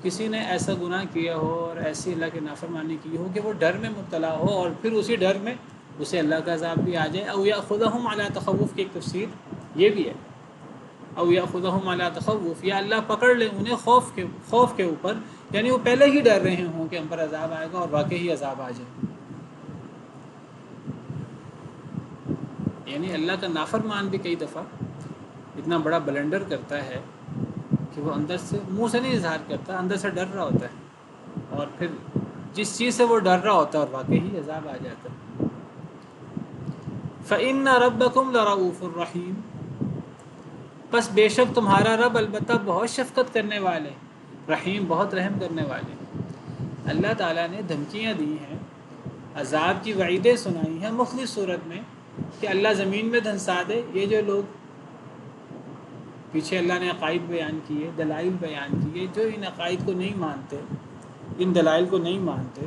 کسی نے ایسا گناہ کیا ہو اور ایسی اللہ کی نافرمانی کی ہو کہ وہ ڈر میں مبتلا ہو، اور پھر اسی ڈر میں اسے اللہ کا عذاب بھی آ جائے. او یاخذہم علی تخوف کی ایک تفسیر یہ بھی ہے، او یاخذہم علی تخوف، یا اللہ پکڑ لے انہیں خوف کے اوپر، یعنی وہ پہلے ہی ڈر رہے ہوں کہ ہم پر عذاب آئے گا اور واقعی عذاب آ جائے. یعنی اللہ کا نافرمان بھی کئی دفعہ اتنا بڑا بلنڈر کرتا ہے کہ وہ اندر سے، منہ سے نہیں اظہار کرتا، اندر سے ڈر رہا ہوتا ہے، اور پھر جس چیز سے وہ ڈر رہا ہوتا ہے اور واقعی عذاب آ جاتا ہے. فَإِنَّ رَبَّكُمْ لَرَؤُوفٌ رَحِيمٌ، پس بے شک تمہارا رب البتہ بہت شفقت کرنے والے، رحیم بہت رحم کرنے والے. اللہ تعالیٰ نے دھمکیاں دی ہیں، عذاب کی وعیدیں سنائی ہیں مختلف صورت میں کہ اللہ زمین میں دھنسا دے. یہ جو لوگ پیچھے اللہ نے عقائد بیان کیے، دلائل بیان کیے، جو ان عقائد کو نہیں مانتے، ان دلائل کو نہیں مانتے،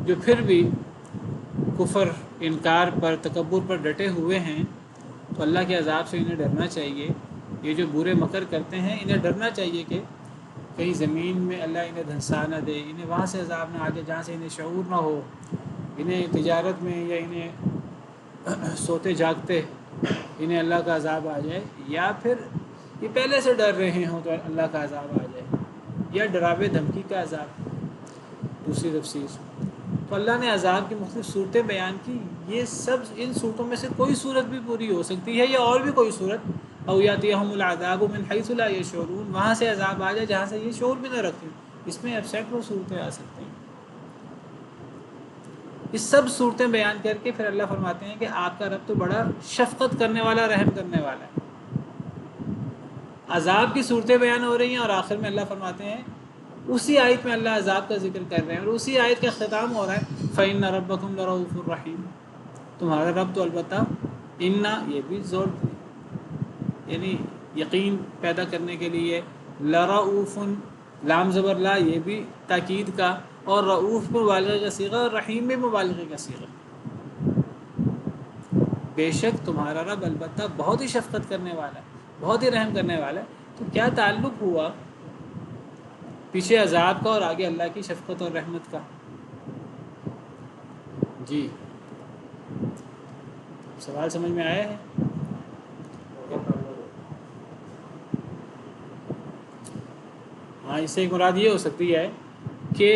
جو پھر بھی کفر، انکار پر، تکبر پر ڈٹے ہوئے ہیں، تو اللہ کے عذاب سے انہیں ڈرنا چاہیے. یہ جو برے مکر کرتے ہیں انہیں ڈرنا چاہیے کہ کہیں زمین میں اللہ انہیں دھنسا نہ دے، انہیں وہاں سے عذاب نہ آ جائے جہاں سے انہیں شعور نہ ہو، انہیں تجارت میں یا انہیں سوتے جاگتے انہیں اللہ کا عذاب آ جائے، یا پھر یہ پہلے سے ڈر رہے ہوں تو اللہ کا عذاب آ جائے، یا ڈراوے دھمکی کا عذاب. دوسری تفسیر تو اللہ نے عذاب کی مختلف صورتیں بیان کی. یہ سب ان صورتوں میں سے کوئی صورت بھی پوری ہو سکتی ہے، یا اور بھی کوئی صورت، او یاتیہم العذاب من حیث لا یشعرون، وہاں سے عذاب آ جائے جہاں سے یہ شعور بھی نہ رکھیں، اس میں اب سینکڑوں صورتیں آ سکتی ہیں۔ یہ سب صورتیں بیان کر کے پھر اللہ فرماتے ہیں کہ آپ کا رب تو بڑا شفقت کرنے والا، رحم کرنے والا ہے۔ عذاب کی صورتیں بیان ہو رہی ہیں اور آخر میں اللہ فرماتے ہیں، اسی آیت میں اللہ عذاب کا ذکر کر رہے ہیں اور اسی آیت کا اختتام ہو رہا ہے فَإِنَّ رَبَّكُمْ لَرَءُوفٌ الرَّحِيمٌ، تمہارا رب تو البتہ اِنَّا، یہ بھی زور یعنی یقین پیدا کرنے کے لیے، لَرَءُوفٌ لام زبر لا، یہ بھی تاکید کا، اور رؤوف مبالغہ کا صیغہ اور رحیم بھی مبالغہ کا صیغہ، بے شک تمہارا رب البتہ بہت ہی شفقت کرنے والا ہے، بہت ہی رحم کرنے والا ہے۔ تو کیا تعلق ہوا پیچھے عذاب کا اور آگے اللہ کی شفقت اور رحمت کا؟ جی سوال سمجھ میں آیا ہے؟ ہاں، اس سے ایک مراد یہ ہو سکتی ہے کہ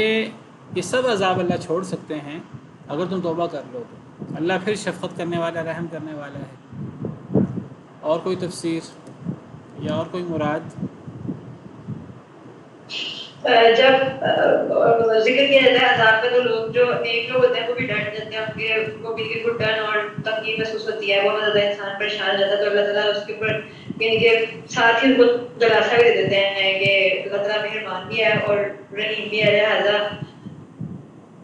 یہ سب عذاب اللہ چھوڑ سکتے ہیں اگر تم توبہ کر لو تو، اللہ پھر شفقت کرنے والا، رحم کرنے والا ہے۔ اور کوئی تفسیر یا اور کوئی مراد؟ جب ذکر کیا جاتا ہے عذاب کا، تو لوگ جو نیک لوگ ہوتے ہیں وہ بھی ڈر جاتے ہیں، ان کو بھی بالکل ڈر اور تنگی محسوس ہوتی ہے، بہت زیادہ انسان پریشان ہو جاتا ہے، تو اللہ تعالیٰ اس کے اوپر یعنی کہ ساتھ ہی ان کو دلاسا بھی دے دیتے ہیں کہ اللہ تعالیٰ مہربان بھی ہے اور رحیم بھی ہے، لہٰذا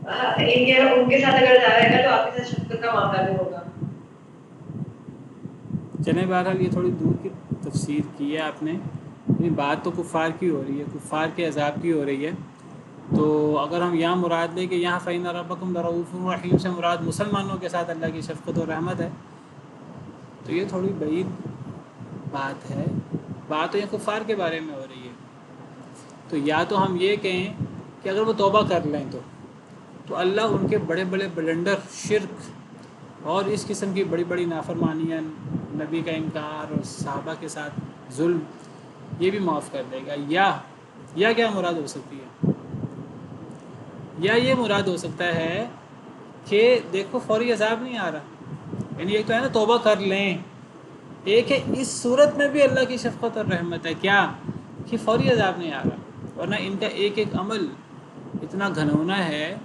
ان کے ساتھ اگر عذاب آئے گا تو آپ کے ساتھ شفقت کا معاملہ بھی ہوگا۔ چلیں بہرحال یہ تھوڑی دور کی تفسیر کی ہے آپ نے، یہ بات تو کفار کی ہو رہی ہے، کفار کے عذاب کی ہو رہی ہے، تو اگر ہم یہاں مراد لیں کہ یہاں فَإِنَّ رَبَّكُمْ لَرَءُوفٌ رَحِيمٌ سے مراد مسلمانوں کے ساتھ اللہ کی شفقت و رحمت ہے، تو یہ تھوڑی بعید بات ہے، بات تو یہ کفار کے بارے میں ہو رہی ہے۔ تو یا تو ہم یہ کہیں کہ اگر وہ توبہ کر لیں تو اللہ ان کے بڑے بڑے بلنڈر، شرک اور اس قسم کی بڑی بڑی نافرمانیاں، نبی کا انکار اور صحابہ کے ساتھ ظلم، یہ بھی معاف کر دے گا۔ یا کیا مراد ہو سکتی ہے؟ یا یہ مراد ہو سکتا ہے کہ دیکھو فوری عذاب نہیں آ رہا، یعنی ایک تو ہے نا توبہ کر لیں، ایک ہے اس صورت میں بھی اللہ کی شفقت اور رحمت ہے، کیا کہ فوری عذاب نہیں آ رہا، ورنہ ان کا ایک ایک عمل اتنا گھنونا ہے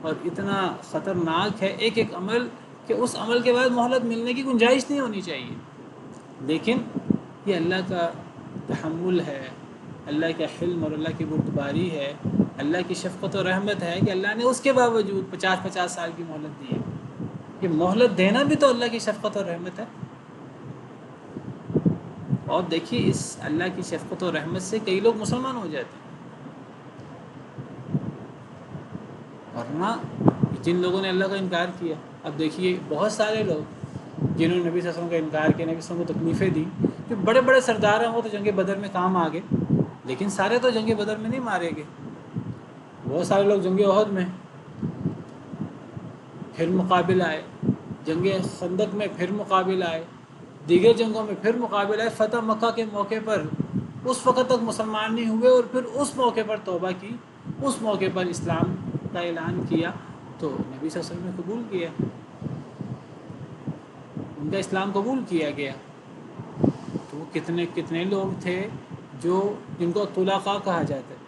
اور اتنا خطرناک ہے، ایک ایک عمل کہ اس عمل کے بعد مہلت ملنے کی گنجائش نہیں ہونی چاہیے، لیکن یہ اللہ کا تحمل ہے، اللہ کا حلم اور اللہ کی بردباری ہے، اللہ کی شفقت و رحمت ہے کہ اللہ نے اس کے باوجود 50 سال کی مہلت دی ہے۔ یہ مہلت دینا بھی تو اللہ کی شفقت اور رحمت ہے۔ اور دیکھیے اس اللہ کی شفقت و رحمت سے کئی لوگ مسلمان ہو جاتے ہیں، ورنہ جن لوگوں نے اللہ کا انکار کیا، اب دیکھیے بہت سارے لوگ جنہوں نے نبی صلی اللہ علیہ وسلم کا انکار کیا، نبی صلی اللہ علیہ وسلم کو تکلیفیں دی، جو بڑے بڑے سردار ہیں وہ تو جنگ بدر میں کام آ گئے، لیکن سارے تو جنگ بدر میں نہیں مارے گئے، بہت سارے لوگ جنگ احد میں پھر مقابل آئے، جنگ خندق میں پھر مقابل آئے، دیگر جنگوں میں پھر مقابل آئے، فتح مکہ کے موقع پر اس وقت تک مسلمان نہیں ہوئے اور پھر اس موقع پر توبہ کی، اس موقع پر اسلام کا اعلان کیا، تو نبی صلی اللہ علیہ وسلم نے قبول کیا، ان کا اسلام قبول کیا گیا۔ تو وہ کتنے کتنے لوگ تھے جو جن کو طلقاء کہا جاتا ہے،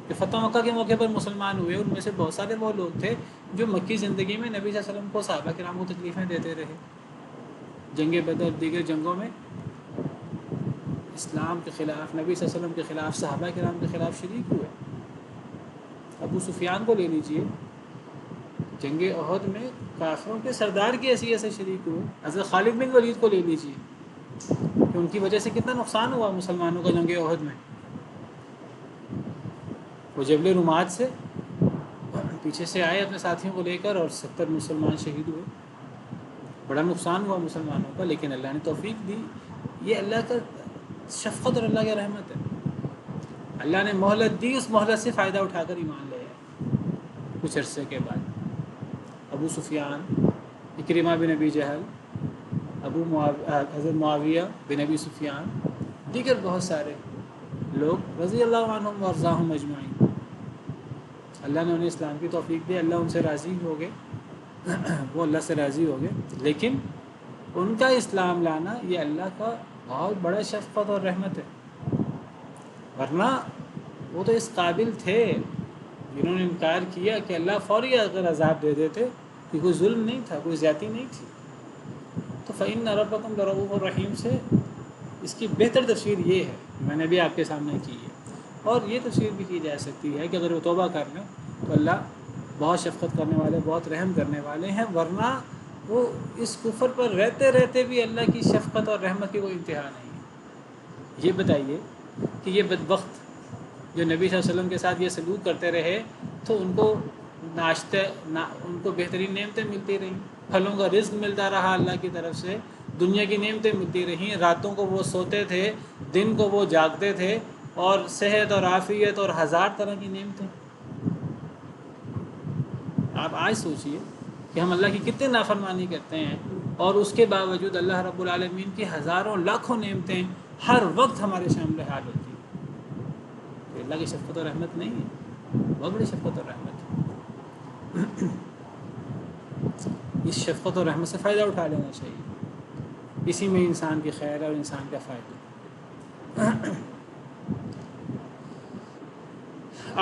کہ فتح مکہ کے موقع پر مسلمان ہوئے، ان میں سے بہت سارے وہ لوگ تھے جو مکی زندگی میں نبی صلی اللہ علیہ وسلم کو، صحابہ کرام کو تکلیفیں دیتے رہے، جنگ بدر دیگر جنگوں میں اسلام کے خلاف، نبی صلی اللہ علیہ وسلم کے خلاف، صحابہ کرام کے خلاف شریک ہوئے۔ ابو سفیان کو لے لیجئے، جنگ احد میں کافروں کے سردار کی حیثیت سے شریک ہوئے، حضرت خالد بن ولید کو لے لیجئے کہ ان کی وجہ سے کتنا نقصان ہوا مسلمانوں کا جنگ احد میں، وہ جبل رومات سے پیچھے سے آئے اپنے ساتھیوں کو لے کر اور 70 مسلمان شہید ہوئے، بڑا نقصان ہوا مسلمانوں کا، لیکن اللہ نے توفیق دی۔ یہ اللہ کا شفقت اور اللہ کی رحمت ہے، اللہ نے مہلت دی، اس مہلت سے فائدہ اٹھا کر ایمان لے آئے کچھ عرصے کے بعد۔ ابو سفیان، اکرمہ بن ابی جہل، حضرت معاویہ بن ابی سفیان، دیگر بہت سارے لوگ رضی اللہ عنہم وارضاہم اجمعین، اللہ نے انہیں اسلام کی توفیق دی، اللہ ان سے راضی ہو گئے وہ اللہ سے راضی ہو گئے، لیکن ان کا اسلام لانا یہ اللہ کا بہت بڑا شفقت اور رحمت ہے، ورنہ وہ تو اس قابل تھے جنہوں نے انکار کیا کہ اللہ فوری اگر عذاب دے دیتے کہ کوئی ظلم نہیں تھا، کوئی زیادتی نہیں تھی۔ تو فَإِنَّ رَبَّكُمْ لَرَءُوفٌ رَحِيمٌ سے اس کی بہتر تفسیر یہ ہے، میں نے بھی آپ کے سامنے کی ہے، اور یہ تفسیر بھی کی جا سکتی ہے کہ اگر وہ توبہ کر لیں تو اللہ بہت شفقت کرنے والے، بہت رحم کرنے والے ہیں، ورنہ وہ اس کفر پر رہتے رہتے بھی اللہ کی شفقت اور رحمت کی کوئی انتہا نہیں ہے۔ یہ بتائیے کہ یہ بدبخت جو نبی صلی اللہ علیہ وسلم کے ساتھ یہ سلوک کرتے رہے تو ان کو ان کو بہترین نعمتیں ملتی رہیں، پھلوں کا رزق ملتا رہا اللہ کی طرف سے، دنیا کی نعمتیں ملتی رہیں، راتوں کو وہ سوتے تھے، دن کو وہ جاگتے تھے، اور صحت اور عافیت اور ہزار طرح کی نعمتیں۔ آپ آج سوچئے کہ ہم اللہ کی کتنی نافرمانی کرتے ہیں، اور اس کے باوجود اللہ رب العالمین کی ہزاروں لاکھوں نعمتیں ہر وقت ہمارے سامنے حال ہوتی ہیں۔ تو اللہ کی شفقت و رحمت نہیں ہے، بہت بڑی شفقت و رحمت ہے۔ اس شفقت و رحمت سے فائدہ اٹھا لینا چاہیے، اسی میں انسان کی خیر اور انسان کا فائدہ۔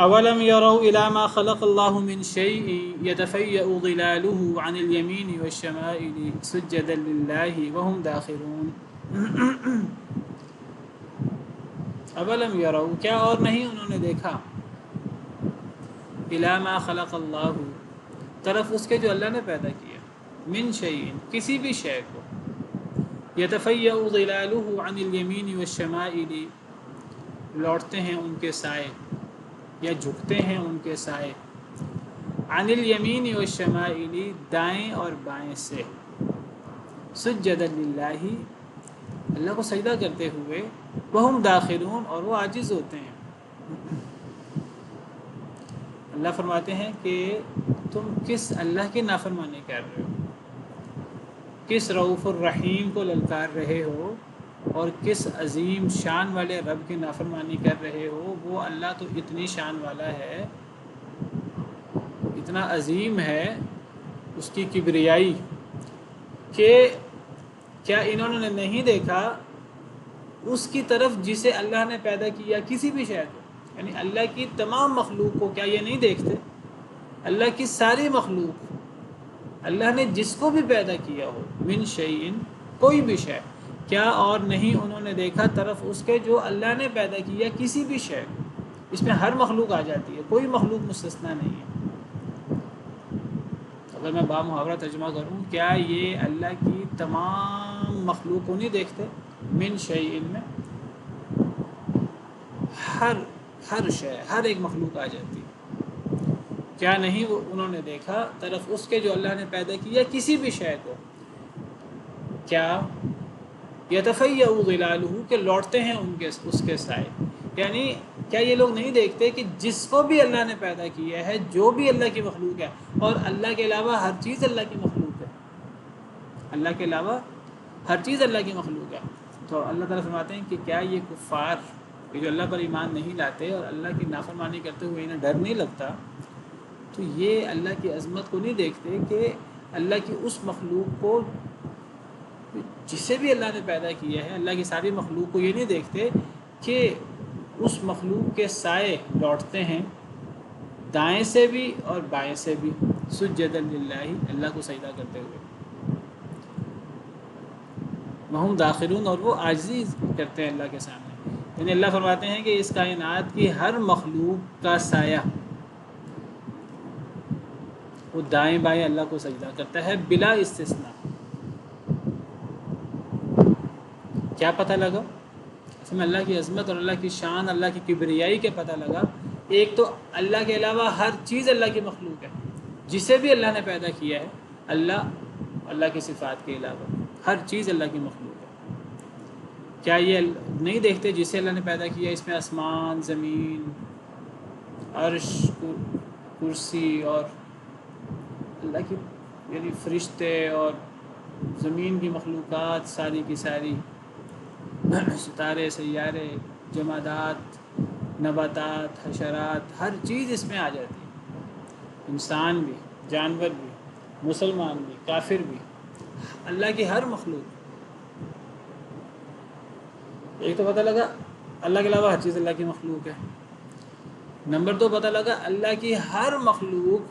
اولم يروا الى ما خلق الله من شيء يتفيأ ظلاله عن اليمين والشمائل سجدا لله وهم داخرون۔ اولم يروا، کیا اور نہیں انہوں نے دیکھا، الى ما خلق اللہ، طرف اس کے جو اللہ نے پیدا کیا، من شيء، کسی بھی شے کو، يتفيأ ظلاله عن اليمين والشمائل، لوٹتے ہیں ان کے سائے یا جھکتے ہیں ان کے سائے، عن الیمین والشمائل، دائیں اور بائیں سے، سجدا للہ، اللہ کو سجدہ کرتے ہوئے، وہم داخرون، اور وہ عاجز ہوتے ہیں۔ اللہ فرماتے ہیں کہ تم کس اللہ کی نافرمانی کر رہے ہو، کس رؤوف الرحیم کو للکار رہے ہو، اور کس عظیم شان والے رب کی نافرمانی کر رہے ہو۔ وہ اللہ تو اتنی شان والا ہے، اتنا عظیم ہے اس کی کبریائی، کہ کیا انہوں نے نہیں دیکھا اس کی طرف جسے اللہ نے پیدا کیا، کسی بھی شے کو، یعنی اللہ کی تمام مخلوق کو، کیا یہ نہیں دیکھتے؟ اللہ کی ساری مخلوق، اللہ نے جس کو بھی پیدا کیا ہو، من شیئن، کوئی بھی شے، کیا اور نہیں انہوں نے دیکھا طرف اس کے جو اللہ نے پیدا کیا کسی بھی شے کو؟ اس میں ہر مخلوق آ جاتی ہے، کوئی مخلوق مستثنا نہیں ہے۔ اگر میں بامحاورہ ترجمہ کروں، کیا یہ اللہ کی تمام مخلوق کو نہیں دیکھتے؟ من شیئن میں ہر شے، ہر ایک مخلوق آ جاتی ہے۔ کیا نہیں وہ انہوں نے دیکھا طرف اس کے جو اللہ نے پیدا کیا کسی بھی شے کو، کیا یتفیأ ظلالہ، کہ لوٹتے ہیں اس کے سائے، یعنی کیا یہ لوگ نہیں دیکھتے کہ جس کو بھی اللہ نے پیدا کیا ہے، جو بھی اللہ کی مخلوق ہے، اور اللہ کے علاوہ ہر چیز اللہ کی مخلوق ہے، اللہ کے علاوہ ہر چیز اللہ کی مخلوق ہے، تو اللہ تعالیٰ فرماتے ہیں کہ کیا یہ کفار جو اللہ پر ایمان نہیں لاتے اور اللہ کی نافرمانی کرتے ہوئے انہیں ڈر نہیں لگتا، تو یہ اللہ کی عظمت کو نہیں دیکھتے کہ اللہ کی اس مخلوق کو جسے بھی اللہ نے پیدا کیا ہے، اللہ کی ساری مخلوق کو یہ نہیں دیکھتے کہ اس مخلوق کے سائے لوٹتے ہیں دائیں سے بھی اور بائیں سے بھی، سجدا للہ، اللہ کو سجدہ کرتے ہوئے، وہم داخرون، اور وہ عاجزی کرتے ہیں اللہ کے سامنے۔ یعنی اللہ فرماتے ہیں کہ اس کائنات کی ہر مخلوق کا سایہ وہ دائیں بائیں اللہ کو سجدہ کرتا ہے بلا استثناء۔ کیا پتہ لگا اس میں؟ اللہ کی عظمت اور اللہ کی شان، اللہ کی کبریائی کے پتہ لگا۔ ایک تو اللہ کے علاوہ ہر چیز اللہ کی مخلوق ہے، جسے بھی اللہ نے پیدا کیا ہے، اللہ کی صفات کے علاوہ ہر چیز اللہ کی مخلوق ہے۔ کیا یہ نہیں دیکھتے جسے اللہ نے پیدا کیا، اس میں آسمان، زمین، عرش، کرسی، اور اللہ کی یعنی فرشتے اور زمین کی مخلوقات ساری کی ساری، ستارے، سیارے، جمادات، نباتات، حشرات، ہر چیز اس میں آ جاتی ہے، انسان بھی، جانور بھی، مسلمان بھی، کافر بھی، اللہ کی ہر مخلوق. ایک تو پتہ لگا اللہ کے علاوہ ہر چیز اللہ کی مخلوق ہے. نمبر 2 پتہ لگا اللہ کی ہر مخلوق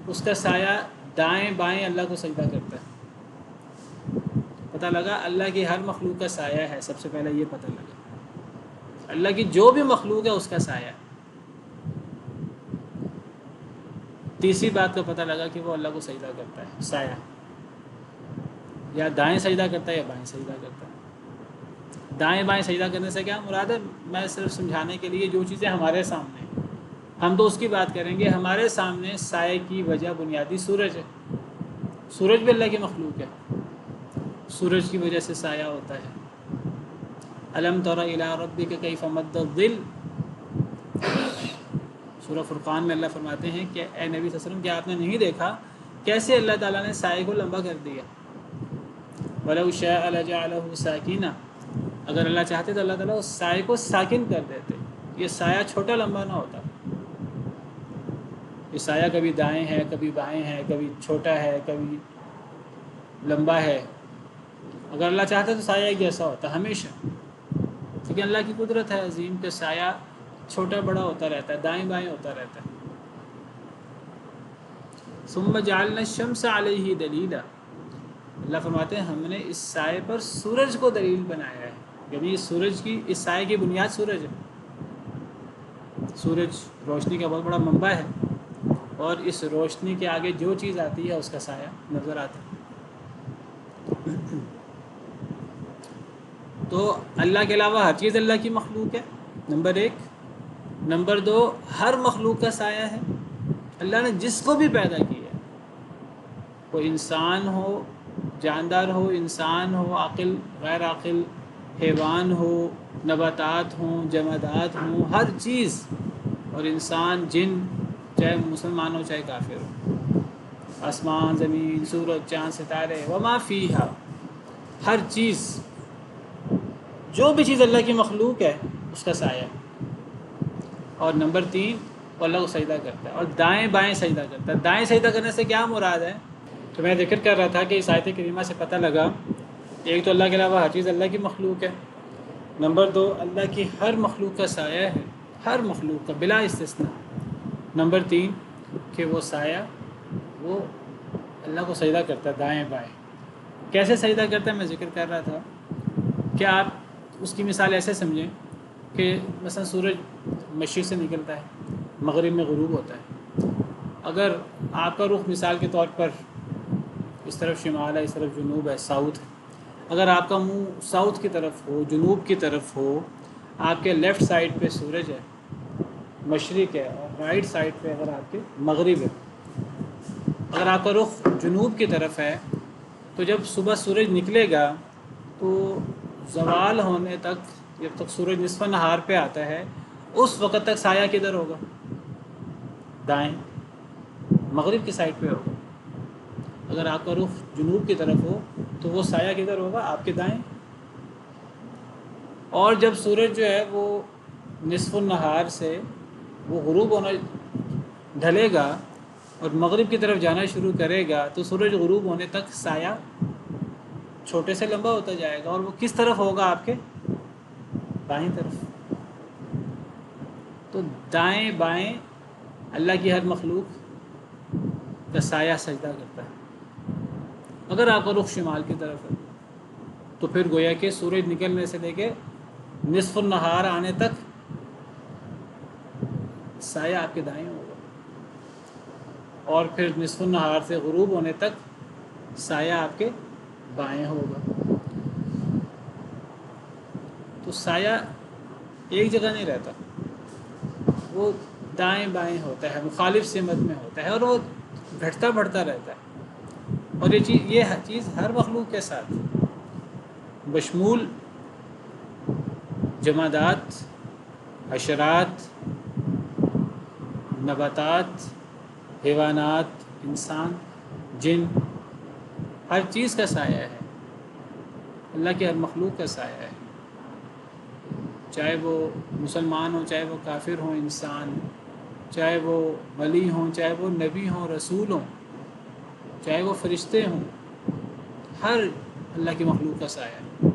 اس کا سایہ دائیں بائیں اللہ کو سجدہ کرتا ہے. پتہ لگا اللہ کی ہر مخلوق کا سایہ ہے. سب سے پہلے یہ پتہ لگا اللہ کی جو بھی مخلوق ہے اس کا سایہ. تیسری بات کا پتہ لگا کہ وہ اللہ کو سجدہ کرتا ہے. سایہ یا دائیں سجدہ کرتا ہے یا بائیں سجدہ کرتا ہے. دائیں بائیں سجدہ کرنے سے کیا مراد ہے؟ میں صرف سمجھانے کے لیے جو چیزیں ہمارے سامنے ہیں ہم تو اس کی بات کریں گے. ہمارے سامنے سائے کی وجہ بنیادی سورج ہے. سورج بھی اللہ کی مخلوق ہے. سورج کی وجہ سے سایہ ہوتا ہے. الم تر الی ربک کیف مد الظل. سورہ فرقان میں اللہ فرماتے ہیں کہ اے نبی صلی اللہ علیہ وسلم، کیا آپ نے نہیں دیکھا کیسے اللہ تعالیٰ نے سائے کو لمبا کر دیا. وَلَوْ شَاءَ لَجَعَلَهُ سَاكِنًا. اگر اللہ چاہتے تو اللہ تعالیٰ اس سائے کو ساکن کر دیتے. یہ سایہ چھوٹا لمبا نہ ہوتا. یہ سایہ کبھی دائیں ہے، کبھی بائیں ہے، کبھی چھوٹا ہے، کبھی لمبا ہے. اگر اللہ چاہتا تو سایہ ایک جیسا ہوتا ہمیشہ. کیونکہ اللہ کی قدرت ہے عظیم کہ سایہ چھوٹا بڑا ہوتا رہتا ہے، دائیں بائیں ہوتا رہتا ہے. ثم جعلنا الشمس علیہ دلیلا. اللہ فرماتے ہیں ہم نے اس سائے پر سورج کو دلیل بنایا ہے. یعنی سورج کی، اس سائے کی بنیاد سورج ہے. سورج روشنی کا بہت بڑا منبع ہے اور اس روشنی کے آگے جو چیز آتی ہے اس کا سایہ نظر آتا ہے. تو اللہ کے علاوہ ہر چیز اللہ کی مخلوق ہے، نمبر 1. نمبر 2 ہر مخلوق کا سایہ ہے. اللہ نے جس کو بھی پیدا کیا ہے، وہ انسان ہو، جاندار ہو، انسان ہو، عاقل غیر عاقل، حیوان ہو، نباتات ہوں، جمادات ہوں، ہر چیز، اور انسان جن، چاہے مسلمان ہو چاہے کافر ہو، آسمان زمین سورج چاند ستارے وما فیہا، ہر چیز، جو بھی چیز اللہ کی مخلوق ہے اس کا سایہ. اور نمبر 3 وہ اللہ کو سجدہ کرتا ہے اور دائیں بائیں سجدہ کرتا ہے. دائیں سجدہ کرنے سے کیا مراد ہے؟ تو میں ذکر کر رہا تھا کہ اس آیت کریمہ سے پتہ لگا ایک تو اللہ کے علاوہ ہر چیز اللہ کی مخلوق ہے. نمبر 2 اللہ کی ہر مخلوق کا سایہ ہے، ہر مخلوق کا بلا استثناء. نمبر 3 کہ وہ سایہ وہ اللہ کو سجدہ کرتا ہے دائیں بائیں. کیسے سجدہ کرتا ہے میں ذکر کر رہا تھا کہ آپ اس کی مثال ایسے سمجھیں کہ مثلا سورج مشرق سے نکلتا ہے، مغرب میں غروب ہوتا ہے. اگر آپ کا رخ مثال کے طور پر اس طرف شمال ہے، اس طرف جنوب ہے، ساؤتھ ہے، اگر آپ کا منہ ساؤتھ کی طرف ہو، جنوب کی طرف ہو، آپ کے لیفٹ سائڈ پہ سورج ہے، مشرق ہے، اور رائٹ سائڈ پہ اگر آپ کے مغرب ہے. اگر آپ کا رخ جنوب کی طرف ہے تو جب صبح سورج نکلے گا تو زوال ہونے تک، جب تک سورج نصف نہار پہ آتا ہے اس وقت تک سایہ کدھر ہوگا؟ دائیں، مغرب کی سائڈ پہ ہوگا. اگر آپ کا رخ جنوب کی طرف ہو تو وہ سایہ کدھر ہوگا؟ آپ کے دائیں. اور جب سورج جو ہے وہ نصف النہار سے وہ غروب ہونا ڈھلے گا اور مغرب کی طرف جانا شروع کرے گا تو سورج غروب ہونے تک سایہ چھوٹے سے لمبا ہوتا جائے گا. اور وہ کس طرف ہوگا؟ آپ کے بائیں طرف. تو دائیں بائیں اللہ کی ہر مخلوق کا سایہ سجدہ کرتا ہے. اگر آپ کا رخ شمال کی طرف ہے تو پھر گویا کہ سورج نکلنے سے لے کے نصف النہار آنے تک سایہ آپ کے دائیں ہوگا، اور پھر نصف النہار سے غروب ہونے تک سایہ آپ کے بائیں ہوگا. تو سایہ ایک جگہ نہیں رہتا، وہ دائیں بائیں ہوتا ہے، مخالف سمت میں ہوتا ہے، اور وہ گھٹتا بڑھتا رہتا ہے. اور یہ چیز ہر مخلوق کے ساتھ بشمول جمادات، حشرات، نباتات، حیوانات، انسان، جن، ہر چیز کا سایہ ہے. اللہ کی ہر مخلوق کا سایہ ہے، چاہے وہ مسلمان ہوں، چاہے وہ کافر ہوں، انسان، چاہے وہ ولی ہوں، چاہے وہ نبی ہوں، رسول ہوں. چاہے وہ فرشتے ہوں، ہر اللہ کی مخلوق کا سایہ ہے۔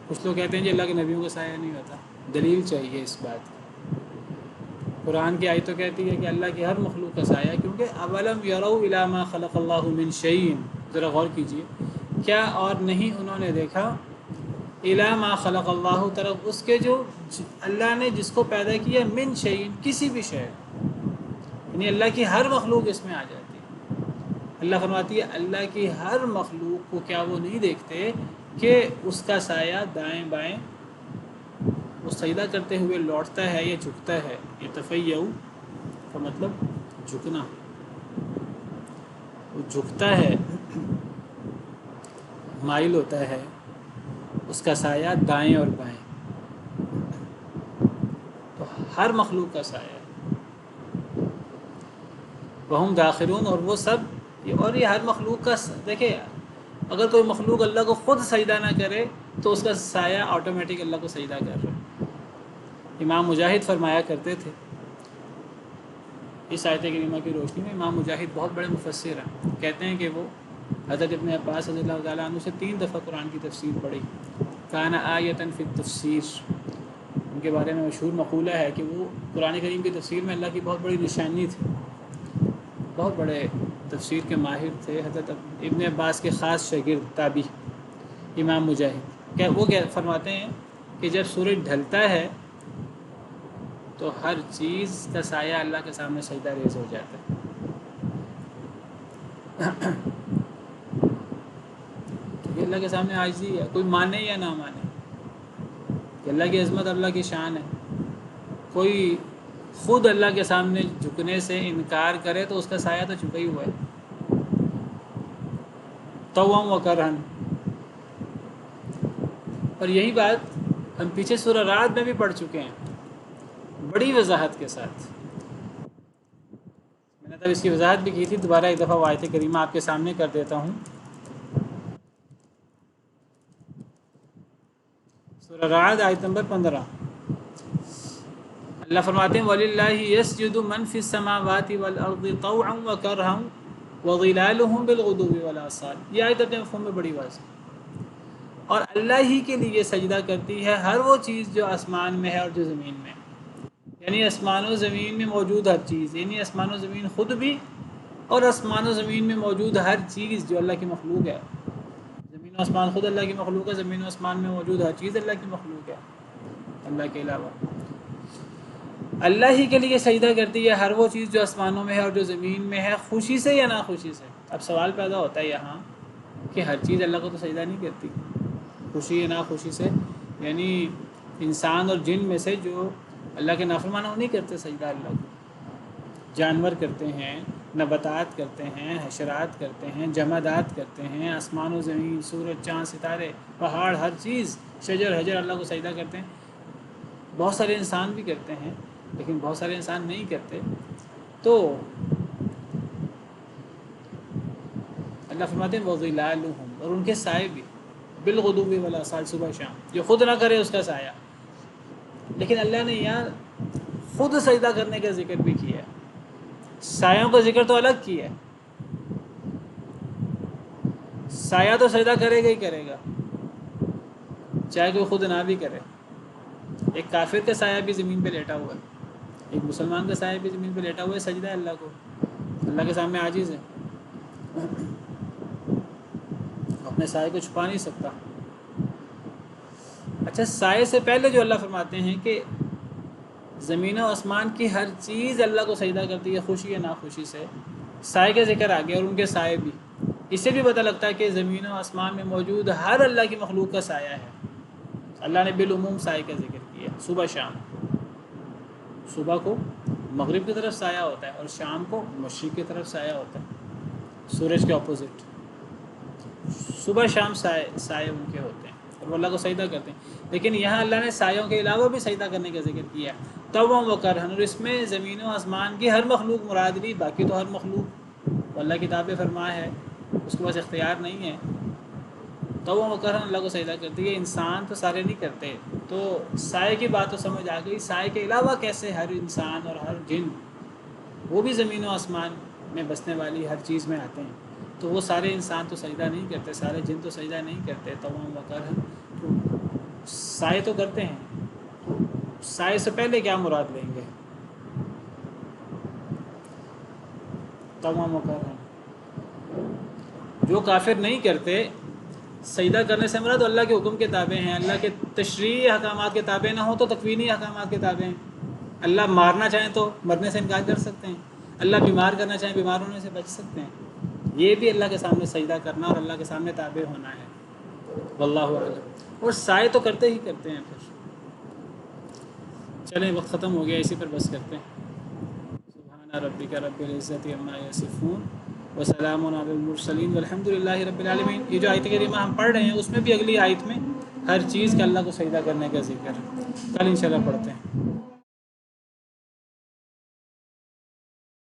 کچھ لوگ کہتے ہیں جی اللہ کے نبیوں کا سایہ نہیں ہوتا، دلیل چاہیے اس بات کی۔ قرآن کی آیت تو کہتی ہے کہ اللہ کی ہر مخلوق کا سایہ، کیونکہ اولم یروا الی ما خلق اللہ من شیء، ذرا غور کیجئے، کیا اور نہیں انہوں نے دیکھا الی ما خلق اللہ، طرف اس کے جو اللہ نے جس کو پیدا کیا، من شیء، کسی بھی شے، یعنی اللہ کی ہر مخلوق اس میں آ جاتی ہے۔ اللہ فرماتی ہے اللہ کی ہر مخلوق کو کیا وہ نہیں دیکھتے کہ اس کا سایہ دائیں بائیں وہ سجدہ کرتے ہوئے لوٹتا ہے یا جھکتا ہے۔ یہ تفیع کا مطلب جھکنا، وہ جھکتا ہے، مائل ہوتا ہے، اس کا سایہ دائیں اور بائیں، تو ہر مخلوق کا سایہ، وہم داخرون، اور وہ سب، اور یہ ہر مخلوق کا دیکھیں، اگر کوئی مخلوق اللہ کو خود سجدہ نہ کرے تو اس کا سایہ آٹومیٹک اللہ کو سجدہ کر رہا ہے۔ امام مجاہد فرمایا کرتے تھے، اس آیت کریمہ کی روشنی میں امام مجاہد بہت بڑے مفسر ہیں، کہتے ہیں کہ وہ حضرت ابن عباس رضی اللہ تعالیٰ عنہ سے 3 دفعہ قرآن کی تفسیر پڑھی، کان آیۃ فی التفسیر، ان کے بارے میں مشہور مقولہ ہے کہ وہ قرآن کریم کی تفسیر میں اللہ کی بہت بڑی نشانی تھی، بہت بڑے تفسیر کے ماہر تھے۔ حضرت ابن عباس کے خاص شاگرد تابعی امام مجاہد، وہ کیا فرماتے ہیں کہ جب سورج ڈھلتا ہے تو ہر چیز کا سایہ اللہ کے سامنے سجدہ ریز ہو جاتا ہے۔ یہ اللہ کے سامنے عاجزی ہے، کوئی مانے یا نہ مانے کہ اللہ کی عظمت اللہ کی شان ہے، کوئی خود اللہ کے سامنے جھکنے سے انکار کرے تو اس کا سایہ تو جھکا ہی ہوا ہے، طوعا و کرہن۔ اور یہی بات ہم پیچھے سورہ رعد میں بھی پڑھ چکے ہیں بڑی وضاحت کے ساتھ، میں نے تب اس کی وضاحت بھی کی تھی، دوبارہ ایک دفعہ وہ آیت کریمہ آپ کے سامنے کر دیتا ہوں۔ سورہ رعد آیت نمبر 15، اللہ فرماتے ہیں وَلِلَّهِ يَسْجُدُ مَنْ فِي السَّمَاوَاتِ وَالْأَرْضِ طَوْعًا وَكَرْهًا وَظِلَالُهُمْ بِالْغُدُوِّ وَالْآصَالِ، یہ آیت اپنے مفہوم میں بڑی واضح، اور اللہ ہی کے لیے سجدہ کرتی ہے ہر وہ چیز جو آسمان میں ہے اور جو زمین میں ہے، یعنی آسمان و زمین میں موجود ہر چیز، یعنی آسمان و زمین خود بھی اور آسمان و زمین میں موجود ہر چیز جو اللہ کی مخلوق ہے۔ زمین و آسمان خود اللہ کی مخلوق ہے، زمین و آسمان میں موجود ہر چیز اللہ کی مخلوق ہے، اللہ کے علاوہ اللہ ہی کے لیے سجدہ کرتی ہے ہر وہ چیز جو آسمانوں میں ہے اور جو زمین میں ہے، خوشی سے یا ناخوشی سے۔ اب سوال پیدا ہوتا ہے یہاں کہ ہر چیز اللہ کو تو سجدہ نہیں کرتی، خوشی یا ناخوشی سے، یعنی انسان اور جن میں سے جو اللہ کے نافرمان وہ نہیں کرتے سجدہ اللہ کو، جانور کرتے ہیں، نباتات کرتے ہیں، حشرات کرتے ہیں، جمادات کرتے ہیں، آسمان و زمین، سورج، چاند، ستارے، پہاڑ، ہر چیز، شجر حجر اللہ کو سجدہ کرتے ہیں۔ بہت سارے انسان بھی کرتے ہیں لیکن بہت سارے انسان نہیں کرتے، تو اللہ فرماتے ہیں وَظِلَالُهُمْ، اور ان کے سائے بھی، بِالْغُدُوِّ وَالْآصَالِ، صبح شام، جو خود نہ کرے اس کا سایہ۔ لیکن اللہ نے یہاں خود سجدہ کرنے کا ذکر بھی کیا ہے، سایوں کا ذکر تو الگ کیا ہے، سایہ تو سجدہ کرے گا ہی کرے گا چاہے کوئی خود نہ بھی کرے۔ ایک کافر کا سایہ بھی زمین پہ لیٹا ہوا ہے، ایک مسلمان کا سایہ بھی زمین پہ لیٹا ہوا ہے، سجدہ ہے اللہ کو، اللہ کے سامنے عاجز ہے، اپنے سائے کو چھپا نہیں سکتا۔ اچھا، سائے سے پہلے جو اللہ فرماتے ہیں کہ زمین و آسمان کی ہر چیز اللہ کو سجدہ کرتی ہے خوشی یا ناخوشی سے، سائے کا ذکر آ گیا اور ان کے سائے بھی، اس سے بھی پتہ لگتا ہے کہ زمین و آسمان میں موجود ہر اللہ کی مخلوق کا سایہ ہے۔ اللہ نے بالعموم سائے کا ذکر کیا، صبح شام، صبح کو مغرب کی طرف سایہ ہوتا ہے اور شام کو مشرق کی طرف سایہ ہوتا ہے، سورج کے اپوزٹ، صبح شام سائے ان کے ہوتے ہیں اور وہ اللہ کو سجدہ کرتے ہیں۔ لیکن یہاں اللہ نے سایوں کے علاوہ بھی سجدہ کرنے کا ذکر کیا، طوعا و کرہن، اور اس میں زمین و آسمان کی ہر مخلوق مراد نہیں، باقی تو ہر مخلوق، وہ اللہ کی تابع فرما ہے، اس کے پاس اختیار نہیں ہے، طوعا و کرہن اللہ کو سجدہ کرتی ہے، انسان تو سارے نہیں کرتے۔ تو سائے کی بات تو سمجھ آ گئی، سائے کے علاوہ کیسے ہر انسان اور ہر جن وہ بھی زمین و آسمان میں بسنے والی ہر چیز میں آتے ہیں، تو وہ سارے انسان تو سجدہ نہیں کرتے، سارے جن تو سجدہ نہیں کرتے، تمام وقر تو سائے تو کرتے ہیں، تو سائے سے پہلے کیا مراد لیں گے؟ تمام وقر جو کافر نہیں کرتے، سجدہ کرنے سے مراد اللہ کے حکم کے تابع ہیں، اللہ کے تشریعی احکامات کے تابع نہ ہوں تو تکوینی احکامات کے تابع ہیں۔ اللہ مارنا چاہیں تو مرنے سے انکار کر سکتے ہیں، اللہ بیمار کرنا چاہیں بیمار ہونے سے بچ سکتے ہیں، یہ بھی اللہ کے سامنے سجدہ کرنا اور اللہ کے سامنے تابع ہونا ہے۔ واللہ اعلم۔ اور سائے تو کرتے ہی کرتے ہیں۔ پھر چلیں وقت ختم ہو گیا، اسی پر بس کرتے ہیں۔ سبحان ربک رب العزت عما یصفون وسلام علی المرسلین والحمد للہ رب العالمین۔ یہ جو آیت کریمہ ہم پڑھ رہے ہیں اس میں بھی اگلی آیت میں ہر چیز کا اللہ کو سجدہ کرنے کا ذکر ہے، کل انشاءاللہ پڑھتے ہیں۔